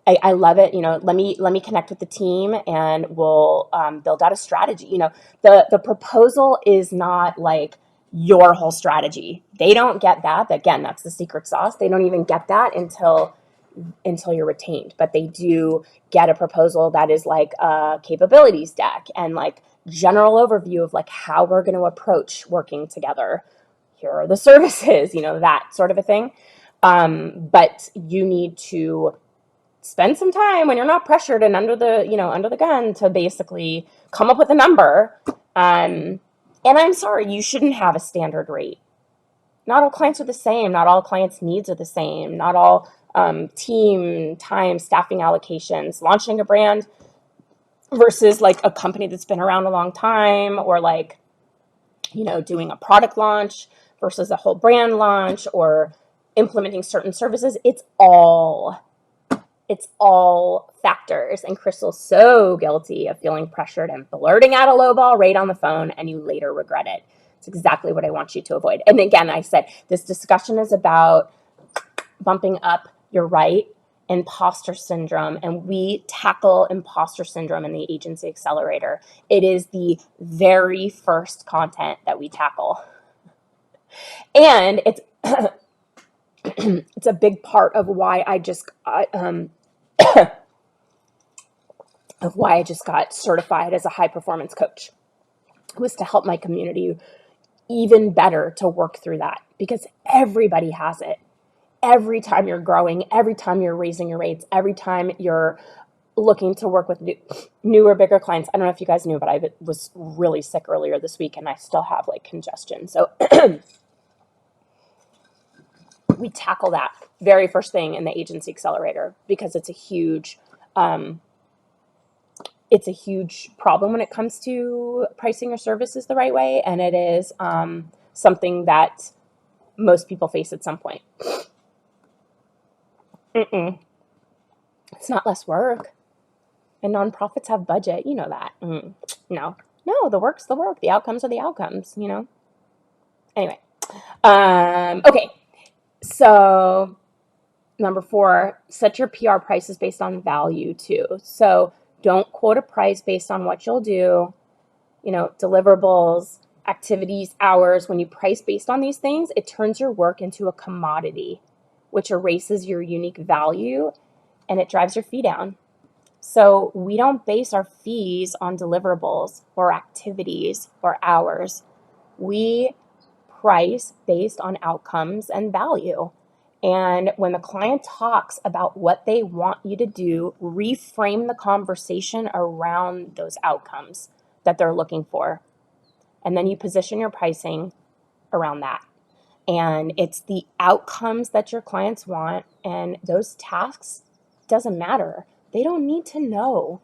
I love it. Let me connect with the team and we'll build out a strategy. The proposal is not like your whole strategy. They don't get that. Again, that's the secret sauce. They don't even get that until you're retained, but they do get a proposal that is like a capabilities deck and like general overview of like how we're going to approach working together. Here are the services, that sort of a thing. But you need to spend some time when you're not pressured and under the gun to basically come up with a number. And I'm sorry, you shouldn't have a standard rate. Not all clients are the same. Not all clients' needs are the same. Not all team time, staffing allocations. Launching a brand versus like a company that's been around a long time, or like, doing a product launch versus a whole brand launch, or implementing certain services. It's all factors. And Crystal's so guilty of feeling pressured and blurting out a lowball rate on the phone, and you later regret it. It's exactly what I want you to avoid. And again, I said this discussion is about bumping up your right imposter syndrome, and we tackle imposter syndrome in the Agency Accelerator. It is the very first content that we tackle. And it's it's a big part of why I just got certified as a high performance coach, was to help my community even better to work through that, because everybody has it. Every time you're growing, every time you're raising your rates, every time you're looking to work with newer, bigger clients. I don't know if you guys knew, but I was really sick earlier this week and I still have like congestion. So we tackle that very first thing in the Agency Accelerator, because it's a huge problem when it comes to pricing your services the right way. And it is something that most people face at some point. It's not less work. And nonprofits have budget. You know that. No, the work's the work. The outcomes are the outcomes, you know? Anyway. Okay. So number 4, set your PR prices based on value too. So don't quote a price based on what you'll do, you know, deliverables, activities, hours. When you price based on these things, it turns your work into a commodity, which erases your unique value and it drives your fee down. So we don't base our fees on deliverables or activities or hours. We price based on outcomes and value. And when the client talks about what they want you to do, reframe the conversation around those outcomes that they're looking for. And then you position your pricing around that. And it's the outcomes that your clients want, and those tasks doesn't matter. They don't need to know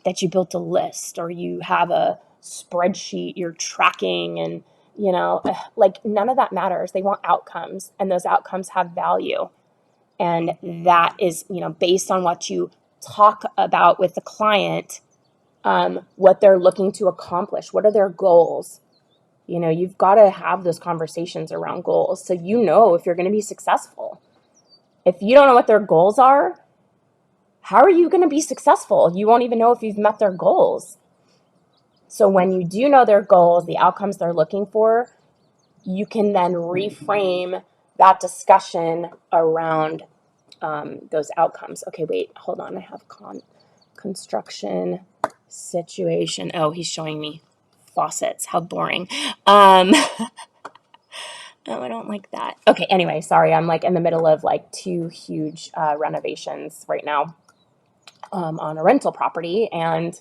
that you built a list or you have a spreadsheet you're tracking, and you know, like none of that matters. They want outcomes, and those outcomes have value. And that is, you know, based on what you talk about with the client, what they're looking to accomplish, what are their goals. You know, you've got to have those conversations around goals so you know if you're going to be successful. If you don't know what their goals are, how are you going to be successful? You won't even know if you've met their goals. So when you do know their goals, the outcomes they're looking for, you can then reframe that discussion around those outcomes. Okay, wait, hold on. I have construction situation. Oh, he's showing me faucets. How boring. No, I don't like that. Okay, anyway, sorry. I'm like in the middle of like 2 huge renovations right now on a rental property, and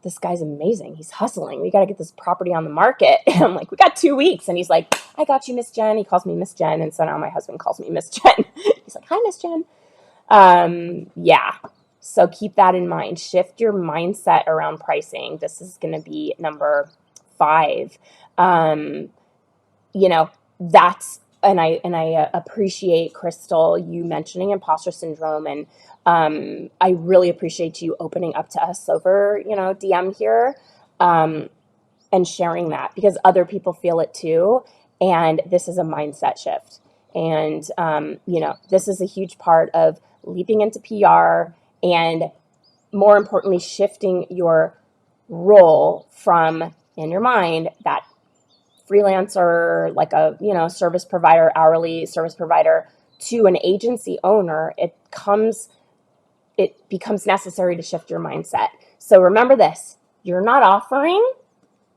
this guy's amazing. He's hustling. We got to get this property on the market. And I'm like, we got 2 weeks. And he's like, I got you, Miss Jen. He calls me Miss Jen. And so now my husband calls me Miss Jen. He's like, hi, Miss Jen. Yeah. So keep that in mind. Shift your mindset around pricing. This is going to be number 5. You know, and I appreciate, Crystal, you mentioning imposter syndrome, and I really appreciate you opening up to us over, you know, DM here, and sharing that, because other people feel it too, and this is a mindset shift. And you know, this is a huge part of leaping into PR, and more importantly, shifting your role from, in your mind, that freelancer, like a, you know, service provider, hourly service provider, to an agency owner. It becomes necessary to shift your mindset. So remember this, you're not offering,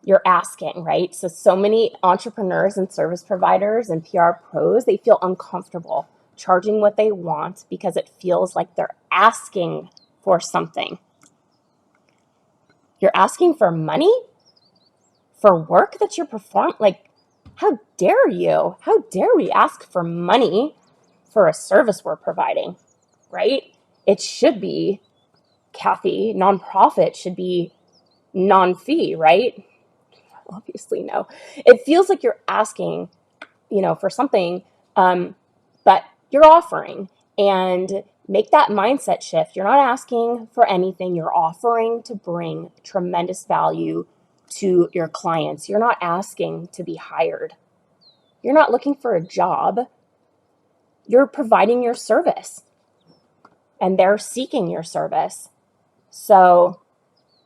you're asking, right? So many entrepreneurs and service providers and PR pros, they feel uncomfortable charging what they want because it feels like they're asking for something. You're asking for money for work that you're performing. Like, how dare you? How dare we ask for money for a service we're providing, right? It should be, Kathy, nonprofit should be non-fee, right? Obviously, no. It feels like you're asking, you know, for something, but you're offering. And make that mindset shift. You're not asking for anything. You're offering to bring tremendous value to your clients. You're not asking to be hired. You're not looking for a job. You're providing your service. and they're seeking your service. So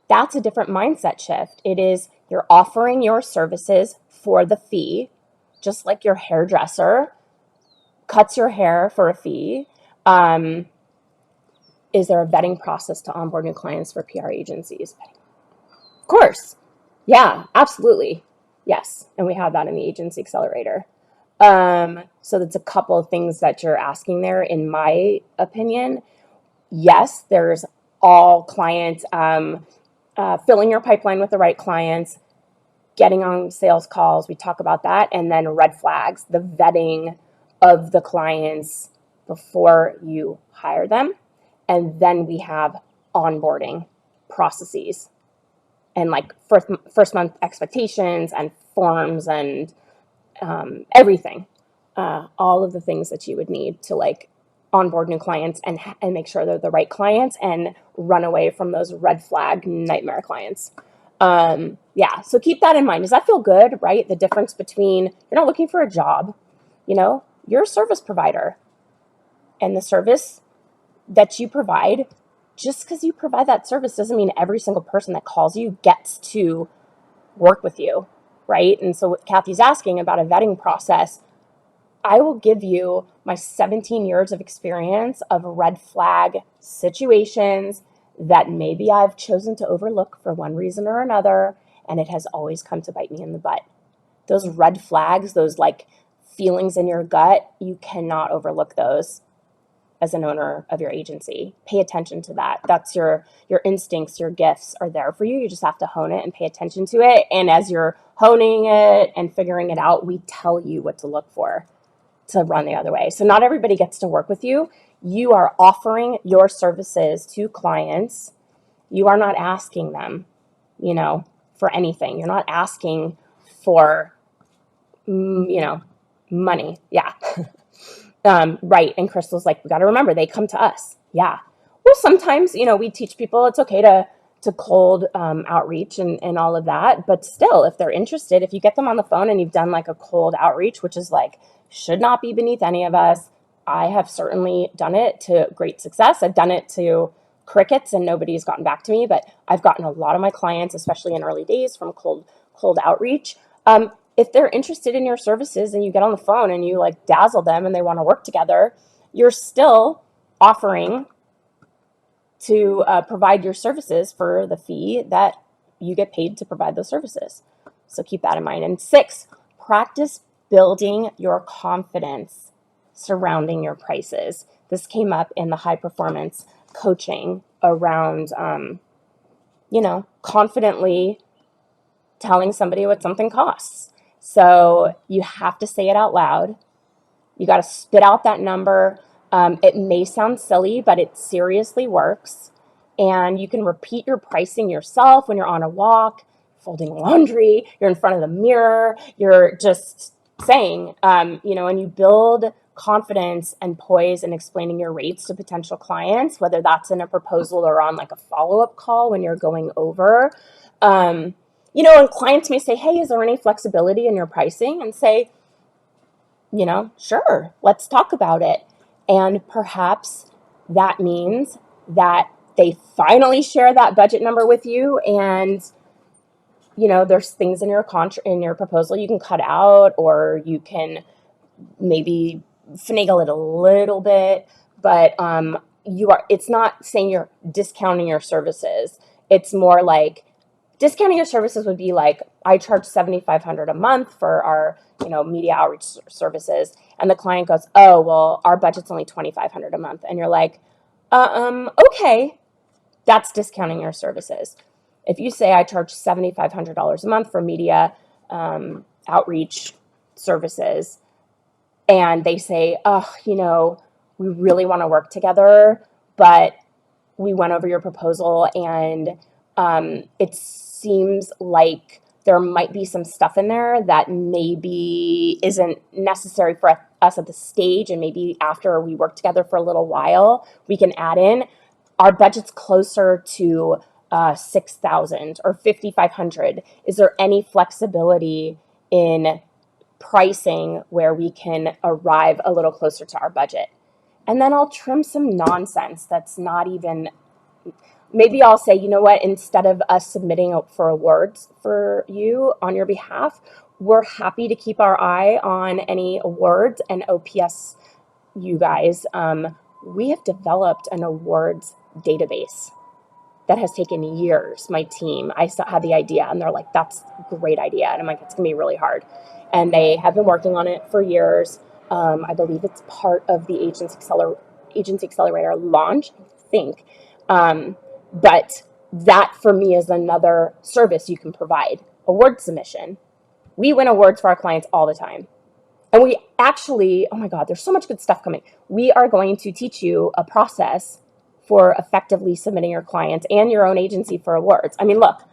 that's a different mindset shift. It is you're offering your services for the fee, just like your hairdresser cuts your hair for a fee. Is there a vetting process to onboard new clients for PR agencies? Of course. Yeah, absolutely. Yes. And we have that in the agency accelerator. So that's a couple of things that you're asking there, in my opinion. Yes, there's all clients, filling your pipeline with the right clients, getting on sales calls. We talk about that. And then red flags, the vetting of the clients before you hire them. And then we have onboarding processes and like first month expectations and forms and everything, all of the things that you would need to like onboard new clients and make sure they're the right clients and run away from those red flag nightmare clients. Yeah, so keep that in mind. Does that feel good, right? The difference between you're not looking for a job, you're a service provider, and the service that you provide, just because you provide that service doesn't mean every single person that calls you gets to work with you, right? And so what Kathy's asking about a vetting process, I will give you my 17 years of experience of red flag situations that maybe I've chosen to overlook for one reason or another, and it has always come to bite me in the butt. Those red flags, those like feelings in your gut, you cannot overlook those as an owner of your agency. Pay attention to that. That's your instincts, your gifts are there for you. You just have to hone it and pay attention to it. And as you're honing it and figuring it out, we tell you what to look for to run the other way. So not everybody gets to work with you. You are offering your services to clients. You are not asking them, for anything. You're not asking for, money. Yeah. Right. And Crystal's like, we got to remember, they come to us. Yeah. Well, sometimes, we teach people it's okay to cold outreach and all of that. But still, if they're interested, if you get them on the phone and you've done like a cold outreach, which is like, should not be beneath any of us. I have certainly done it to great success. I've done it to crickets and nobody's gotten back to me, but I've gotten a lot of my clients, especially in early days, from cold outreach. If they're interested in your services and you get on the phone and you like dazzle them and they want to work together, you're still offering to provide your services for the fee that you get paid to provide those services. So keep that in mind. And 6, practice building your confidence surrounding your prices. This came up in the high performance coaching around, confidently telling somebody what something costs. So you have to say it out loud. You got to spit out that number. It may sound silly, but it seriously works. And you can repeat your pricing yourself when you're on a walk, folding laundry, you're in front of the mirror, you're just saying, and you build confidence and poise in explaining your rates to potential clients, whether that's in a proposal or on like a follow-up call when you're going over. And clients may say, hey, is there any flexibility in your pricing? And say, sure, let's talk about it. And perhaps that means that they finally share that budget number with you. And, there's things in your proposal you can cut out, or you can maybe finagle it a little bit, but it's not saying you're discounting your services. It's more like discounting your services would be like, I charge $7,500 a month for our, media outreach services. And the client goes, oh, well, our budget's only $2,500 a month. And you're like, okay, that's discounting your services. If you say I charge $7,500 a month for media outreach services, and they say, oh, we really want to work together, but we went over your proposal and it seems like there might be some stuff in there that maybe isn't necessary for us at the stage, and maybe after we work together for a little while, we can add in. Our budget's closer to 6,000 or 5,500. Is there any flexibility in pricing where we can arrive a little closer to our budget? And then I'll trim some nonsense that's not even, maybe I'll say, you know what, instead of us submitting for awards for you on your behalf, we're happy to keep our eye on any awards and OPS, you guys. We have developed an awards database that has taken years. My team, I had the idea and they're like, that's a great idea. And I'm like, it's gonna be really hard. And they have been working on it for years. I believe it's part of the Agency Accelerator launch, I think. But that for me is another service you can provide. Award submission. We win awards for our clients all the time. And we actually, oh my God, there's so much good stuff coming. We are going to teach you a process for effectively submitting your clients and your own agency for awards. I mean, look,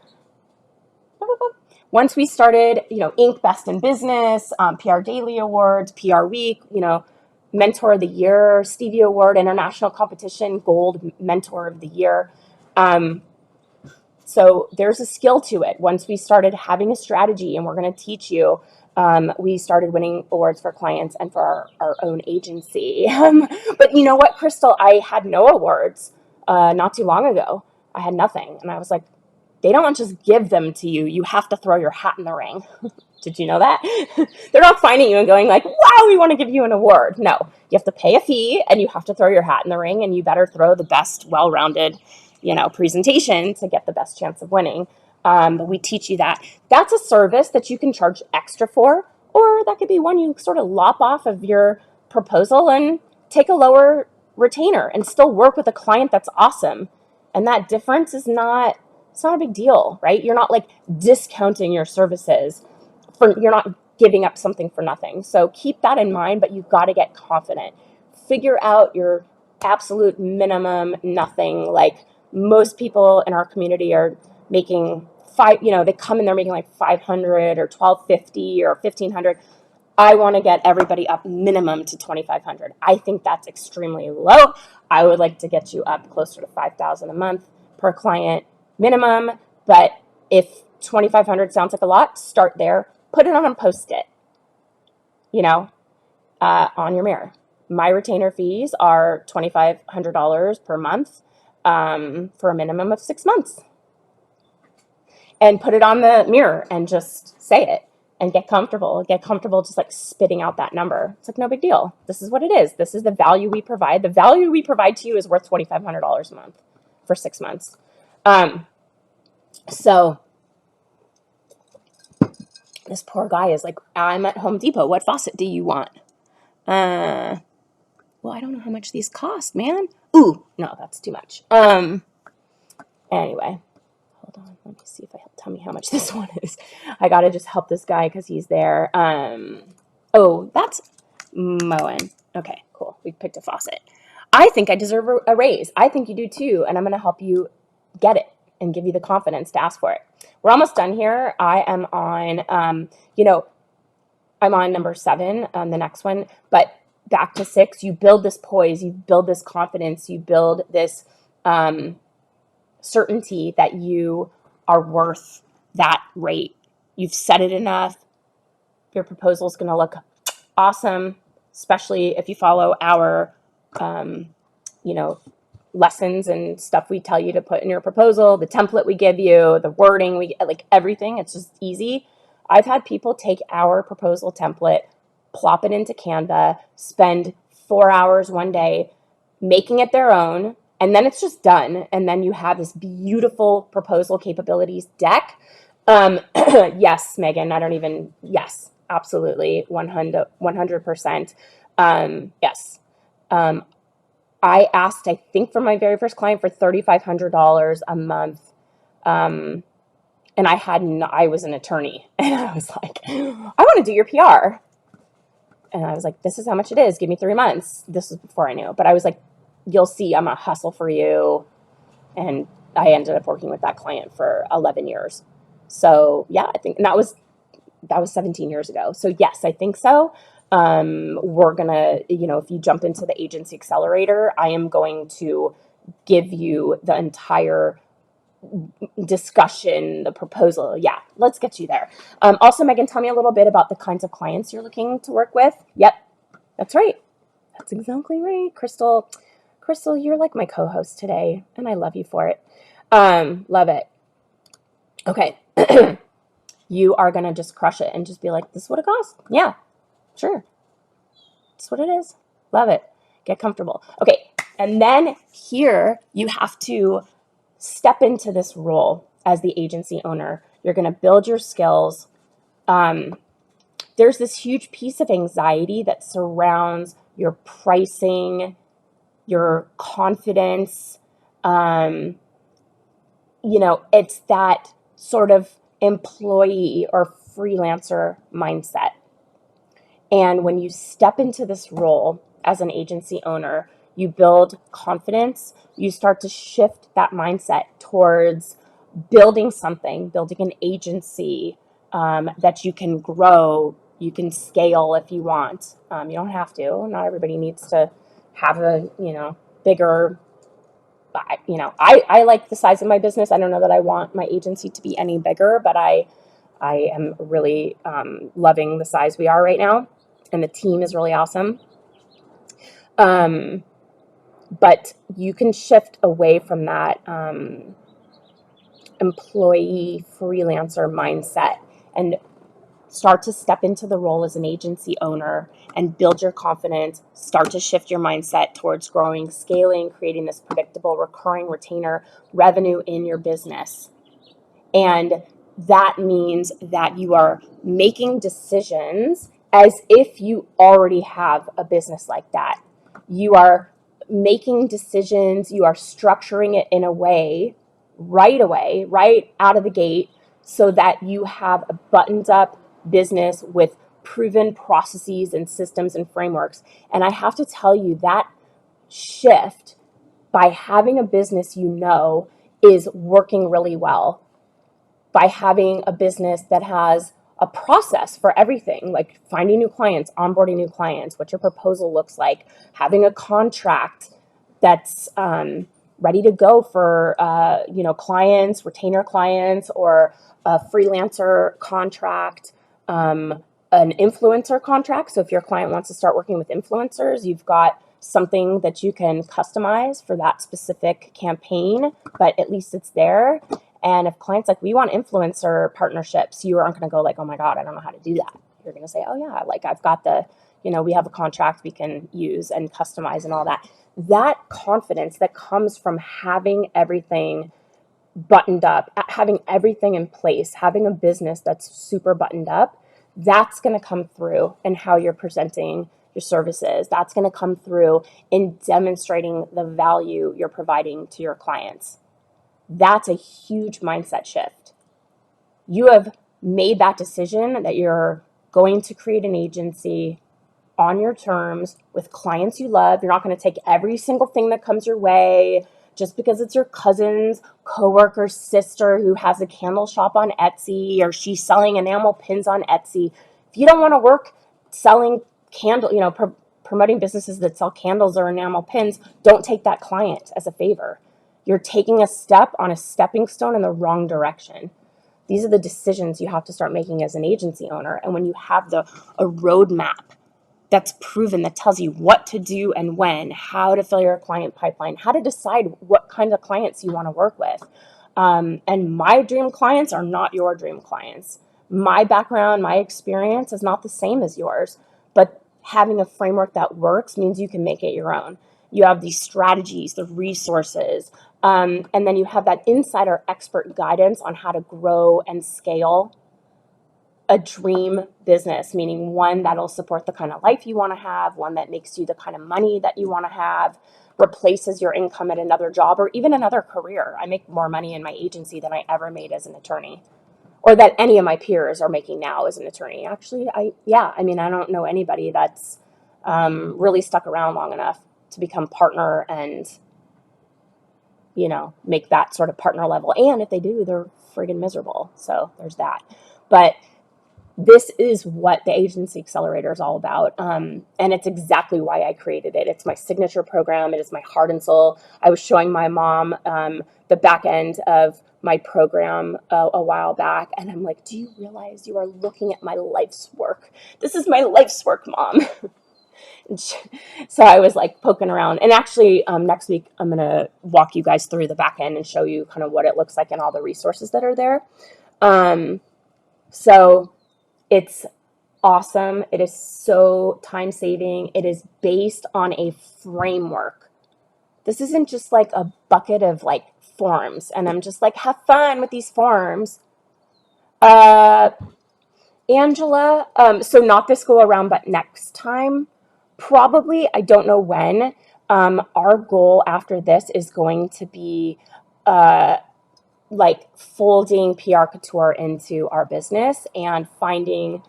once we started, Inc. Best in Business, PR Daily Awards, PR Week, Mentor of the Year, Stevie Award, International Competition, Gold Mentor of the Year. So there's a skill to it. Once we started having a strategy, and we're going to teach you, we started winning awards for clients and for our own agency. But you know what, Crystal? I had no awards not too long ago. I had nothing. And I was like, they don't just give them to you. You have to throw your hat in the ring. Did you know that? They're not finding you and going like, wow, we want to give you an award. No, you have to pay a fee and you have to throw your hat in the ring, and you better throw the best, well-rounded, presentation to get the best chance of winning. But we teach you that. That's a service that you can charge extra for, or that could be one you sort of lop off of your proposal and take a lower retainer and still work with a client that's awesome. And that difference is not, it's not a big deal, right? You're not like discounting your services you're not giving up something for nothing. So keep that in mind, but you've got to get confident. Figure out your absolute minimum nothing. Like most people in our community are making they come in, they're making like 500 or 1250 or 1500. I want to get everybody up minimum to 2,500. I think that's extremely low. I would like to get you up closer to 5,000 a month per client minimum. But if 2,500 sounds like a lot, start there. Put it on a Post-it, on your mirror. My retainer fees are $2,500 per month for a minimum of 6 months. And put it on the mirror and just say it and get comfortable. Get comfortable just like spitting out that number. It's like no big deal. This is what it is. This is the value we provide. The value we provide to you is worth $2,500 a month for 6 months. So this poor guy is like, I'm at Home Depot. What faucet do you want? Well, I don't know how much these cost, man. Ooh, no, that's too much. Anyway, hold on. Let me see if tell me how much this one is. I got to just help this guy because he's there. Oh, that's Moen. Okay, cool. We picked a faucet. I think I deserve a raise. I think you do too. And I'm going to help you get it and give you the confidence to ask for it. We're almost done here. I am on, I'm on number 7, the next one, but back to 6, you build this poise, you build this confidence, you build this certainty that you are worth that rate. You've said it enough. Your proposal is going to look awesome, especially if you follow our, lessons and stuff we tell you to put in your proposal, the template we give you, the wording, like everything. It's just easy. I've had people take our proposal template, plop it into Canva, spend 4 hours one day making it their own, and then it's just done. And then you have this beautiful proposal capabilities deck. Yes, Megan, yes, absolutely, 100%. Yes. I asked, I think for my very first client, for $3,500 a month. And I was an attorney, and I was like, I want to do your PR. And I was like, this is how much it is. Give me 3 months. This was before I knew, but I was like, you'll see, I'm a hustle for you. And I ended up working with that client for 11 years. So yeah, I think, and that was 17 years ago. So yes, I think so. We're gonna, if you jump into the Agency Accelerator, I am going to give you the entire discussion, the proposal. Yeah, let's get you there. Also, Megan, tell me a little bit about the kinds of clients you're looking to work with. Yep, that's right. That's exactly right, Crystal. Crystal, you're like my co-host today, and I love you for it. Love it. Okay. You are going to just crush it and just be like, this is what it costs. Yeah, sure. That's what it is. Love it. Get comfortable. Okay. And then here you have to step into this role as the agency owner. You're going to build your skills. There's this huge piece of anxiety that surrounds your pricing, your confidence. It's that sort of employee or freelancer mindset. And when you step into this role as an agency owner, you build confidence, you start to shift that mindset towards building something, building an agency that you can grow, you can scale if you want. You don't have to. Not everybody needs to have a, bigger, I like the size of my business. I don't know that I want my agency to be any bigger, but I am really loving the size we are right now. And the team is really awesome. But you can shift away from that employee freelancer mindset and start to step into the role as an agency owner and build your confidence, start to shift your mindset towards growing, scaling, creating this predictable, recurring retainer revenue in your business. And that means that you are making decisions as if you already have a business like that. You are making decisions, you are structuring it in a way, right out of the gate, so that you have a buttoned up business with proven processes and systems and frameworks. And I have to tell you that shift by having a business is working really well. By having a business that has a process for everything, like finding new clients, onboarding new clients, what your proposal looks like, having a contract that's ready to go for clients, retainer clients, or a freelancer contract, an influencer contract. So if your client wants to start working with influencers, you've got something that you can customize for that specific campaign, but at least it's there. And if clients like, we want influencer partnerships, you aren't going to go like, oh my God, I don't know how to do that. You're going to say, oh yeah, like I've got we have a contract we can use and customize and all that. That confidence that comes from having everything buttoned up, having everything in place, having a business that's super buttoned up, that's going to come through in how you're presenting your services. That's going to come through in demonstrating the value you're providing to your clients. That's a huge mindset shift. You have made that decision that you're going to create an agency on your terms with clients you love. You're not going to take every single thing that comes your way just because it's your cousin's coworker's sister who has a candle shop on Etsy, or she's selling enamel pins on Etsy. If you don't want to work selling promoting businesses that sell candles or enamel pins, don't take that client as a favor. You're taking a step on a stepping stone in the wrong direction. These are the decisions you have to start making as an agency owner. And when you have a roadmap that's proven, that tells you what to do and when, how to fill your client pipeline, how to decide what kind of clients you want to work with. And my dream clients are not your dream clients. My background, my experience is not the same as yours, but having a framework that works means you can make it your own. You have these strategies, the resources, and then you have that insider expert guidance on how to grow and scale a dream business, meaning one that'll support the kind of life you want to have, one that makes you the kind of money that you want to have, replaces your income at another job or even another career. I make more money in my agency than I ever made as an attorney, or that any of my peers are making now as an attorney. Actually, I don't know anybody that's really stuck around long enough to become partner and make that sort of partner level. And if they do, they're friggin' miserable. So there's that. But this is what the Agency Accelerator is all about. And it's exactly why I created it. It's my signature program. It is my heart and soul. I was showing my mom the back end of my program a while back. And I'm like, do you realize you are looking at my life's work? This is my life's work, Mom. So I was like poking around. And actually, next week, I'm going to walk you guys through the back end and show you kind of what it looks like and all the resources that are there. So it's awesome. It is so time saving. It is based on a framework. This isn't just like a bucket of like forms. And I'm just like, have fun with these forms. Angela, so not this go around, but next time, probably, I don't know when. Our goal after this is going to be like folding PR Couture into our business and finding,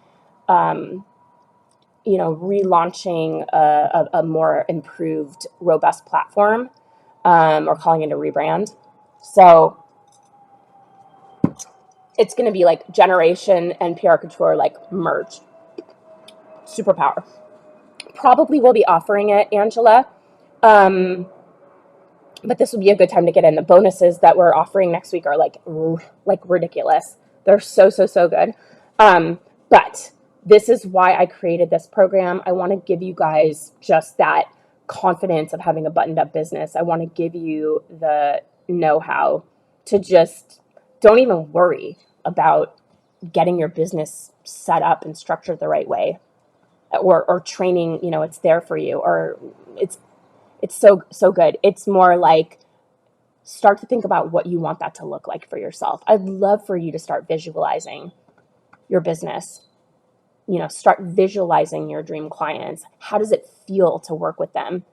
relaunching a more improved, robust platform, or calling it a rebrand. So it's going to be like Generation and PR Couture like merged. Superpower. Probably will be offering it, Angela. But this would be a good time to get in. The bonuses that we're offering next week are like ridiculous. They're so good. But this is why I created this program. I want to give you guys just that confidence of having a buttoned up business. I want to give you the know-how to just don't even worry about getting your business set up and structured the right way, or training, it's there for you, or it's so good. It's more like start to think about what you want that to look like for yourself. I'd love for you to start visualizing your business. Start visualizing your dream clients. How does it feel to work with them?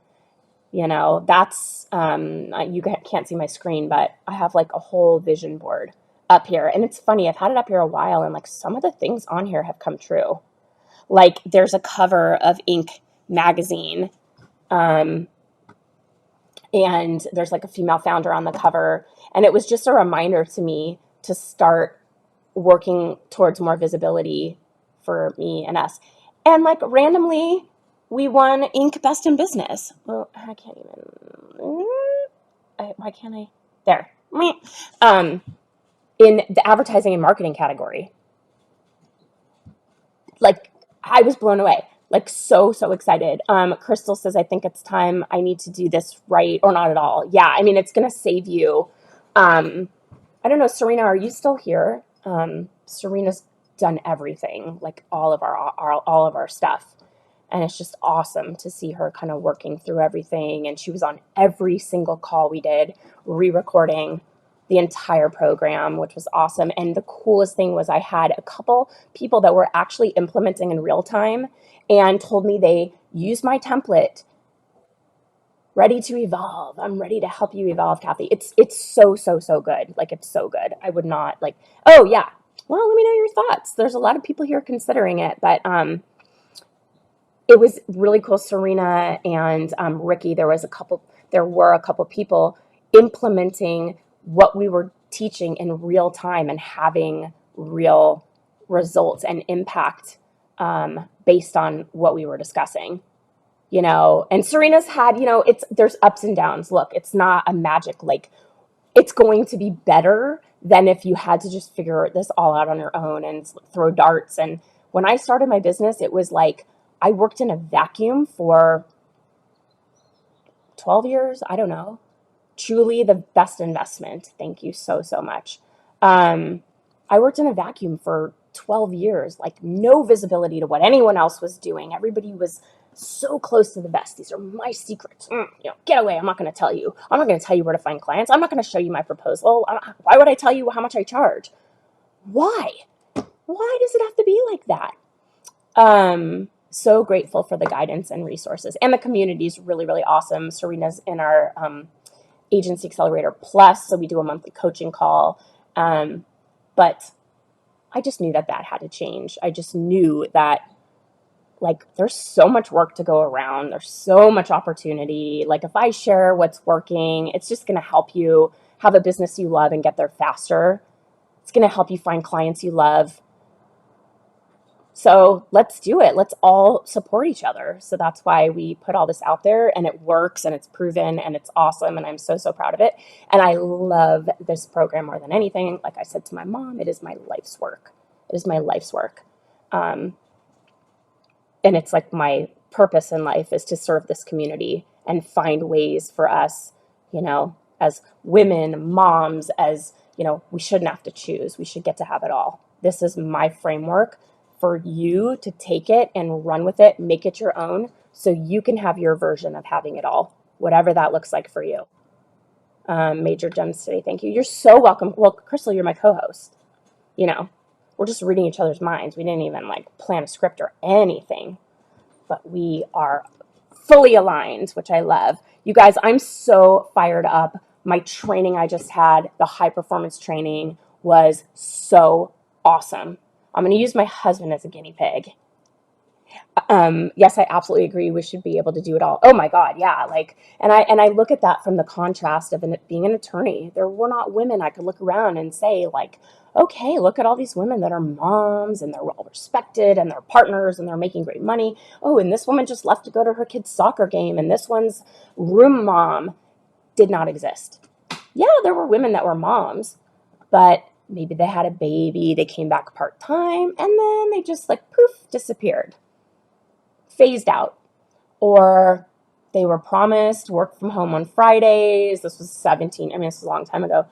That's, you can't see my screen, but I have like a whole vision board up here. And it's funny, I've had it up here a while, and like some of the things on here have come true. Like there's a cover of Inc. magazine, and there's like a female founder on the cover. And it was just a reminder to me to start working towards more visibility for me and us. And like randomly, we won Inc. Best in Business. Well, I can't even. Why can't I? There. In the advertising and marketing category. Like, I was blown away. Like, so excited. Crystal says, I think it's time I need to do this right, or not at all. Yeah, I mean, it's going to save you. I don't know, Serena, are you still here? Serena's done everything, like all of our stuff. And it's just awesome to see her kind of working through everything. And she was on every single call we did, re-recording the entire program, which was awesome. And the coolest thing was I had a couple people that were actually implementing in real time and told me they used my template. Ready to evolve. I'm ready to help you evolve, Kathy. It's so good. Like, it's so good. I would not like, oh yeah. Well, let me know your thoughts. There's a lot of people here considering it, but it was really cool. Serena and Ricky, there were a couple people implementing what we were teaching in real time and having real results and impact based on what we were discussing. And Serena's had, there's ups and downs. Look, it's not a magic, like, it's going to be better than if you had to just figure this all out on your own and throw darts. And when I started my business, it was like I worked in a vacuum for 12 years. I don't know. Truly the best investment. Thank you so much. I worked in a vacuum for 12 years, like no visibility to what anyone else was doing. Everybody was so close to the best. These are my secrets. Get away. I'm not going to tell you. I'm not going to tell you where to find clients. I'm not going to show you my proposal. Why would I tell you how much I charge? Why? Why does it have to be like that? So grateful for the guidance and resources. And the community is really awesome. Serena's in our Agency Accelerator Plus, so we do a monthly coaching call. But I just knew that had to change. I just knew that, like, there's so much work to go around. There's so much opportunity. Like, if I share what's working, it's just going to help you have a business you love and get there faster. It's going to help you find clients you love. So let's do it. Let's all support each other. So that's why we put all this out there, and it works, and it's proven, and it's awesome. And I'm so proud of it. And I love this program more than anything. Like I said to my mom, it is my life's work. It is my life's work. And it's like my purpose in life is to serve this community and find ways for us, as women, moms, as, we shouldn't have to choose. We should get to have it all. This is my framework for you to take it and run with it, make it your own, so you can have your version of having it all, whatever that looks like for you. Major Gems today, thank you. You're so welcome. Well, Crystal, you're my co-host. We're just reading each other's minds. We didn't even plan a script or anything, but we are fully aligned, which I love. You guys, I'm so fired up. My training I just had, the high performance training, was so awesome. I'm going to use my husband as a guinea pig. Yes, I absolutely agree. We should be able to do it all. Oh my God, yeah. And I look at that from the contrast of being an attorney. There were not women I could look around and say okay, look at all these women that are moms and they're well respected and they're partners and they're making great money. Oh, and this woman just left to go to her kid's soccer game and this one's room mom. Did not exist. Yeah, there were women that were moms, but maybe they had a baby, they came back part-time, and then they just poof, disappeared. Phased out. Or they were promised work from home on Fridays. This was this was a long time ago.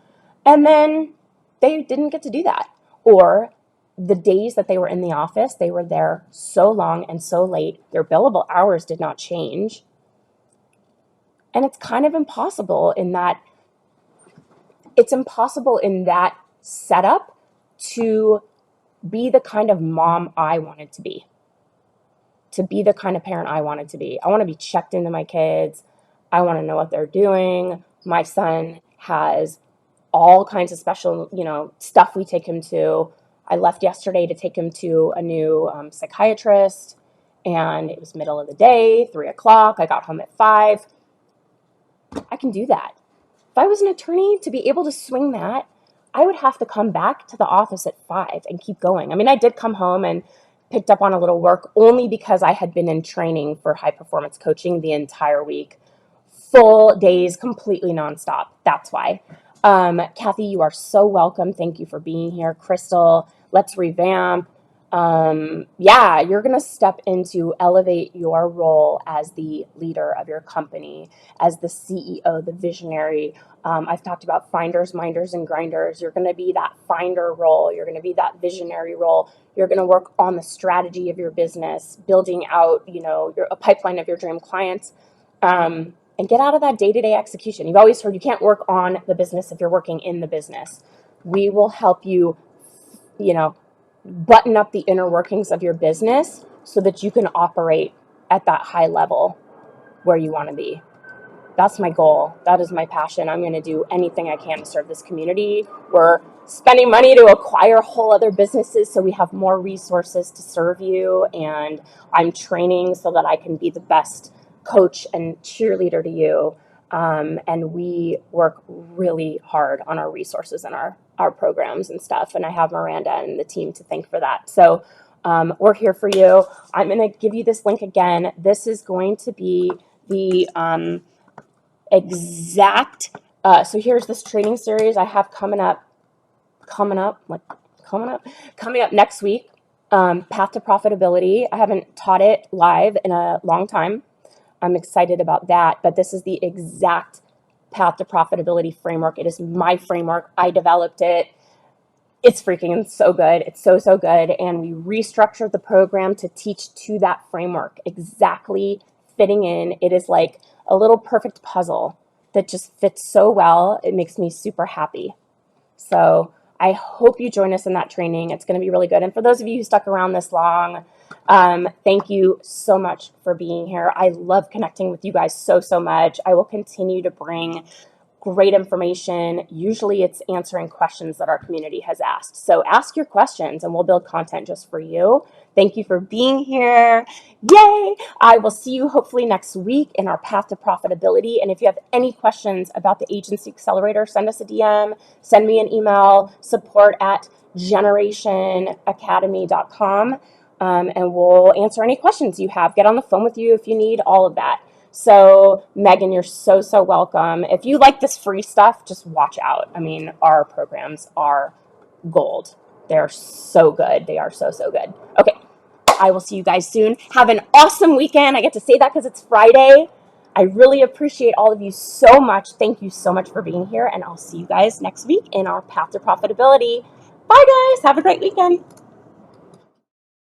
And then they didn't get to do that. Or the days that they were in the office, they were there so long and so late, their billable hours did not change. And it's kind of impossible in that setup to be the kind of mom I wanted to be the kind of parent I wanted to be. I want to be checked into my kids. I want to know what they're doing. My son has all kinds of special, stuff we take him to. I left yesterday to take him to a new psychiatrist, and it was middle of the day, 3:00. I got home at 5. I can do that. If I was an attorney, to be able to swing that, I would have to come back to the office at 5 and keep going. I mean, I did come home and picked up on a little work only because I had been in training for high performance coaching the entire week. Full days, completely nonstop. That's why. Kathy, you are so welcome. Thank you for being here. Crystal, let's revamp. Yeah, you're going to step into elevate your role as the leader of your company, as the CEO, the visionary. I've talked about finders, minders, and grinders. You're going to be that finder role. You're going to be that visionary role. You're going to work on the strategy of your business, building out, a pipeline of your dream clients, and get out of that day-to-day execution. You've always heard you can't work on the business if you're working in the business. We will help you, button up the inner workings of your business so that you can operate at that high level where you want to be. That's my goal. That is my passion. I'm going to do anything I can to serve this community. We're spending money to acquire whole other businesses so we have more resources to serve you. And I'm training so that I can be the best coach and cheerleader to you. And we work really hard on our resources and our programs and stuff. And I have Miranda and the team to thank for that. So we're here for you. I'm going to give you this link again. This is going to be the exact, so here's this training series I have coming up next week. Path to Profitability. I haven't taught it live in a long time. I'm excited about that, but this is the exact Path to Profitability framework. It is my framework. I developed it. It's freaking so good. It's so good. And we restructured the program to teach to that framework, exactly fitting in. It is like a little perfect puzzle that just fits so well. It makes me super happy. So I hope you join us in that training. It's going to be really good. And for those of you who stuck around this long, thank you so much for being here. I love connecting with you guys so much. I will continue to bring great information. Usually it's answering questions that our community has asked. So ask your questions and we'll build content just for you. Thank you for being here. Yay! I will see you hopefully next week in our Path to Profitability. And if you have any questions about the Agency Accelerator, send us a DM, send me an email, support@generationacademy.com, and we'll answer any questions you have. Get on the phone with you if you need, all of that. So Megan, you're so welcome. If you like this free stuff, just watch out. I mean, our programs are gold. They're so good. They are so good. Okay, I will see you guys soon. Have an awesome weekend. I get to say that because it's Friday. I really appreciate all of you so much. Thank you so much for being here, and I'll see you guys next week in our Path to Profitability. Bye, guys. Have a great weekend.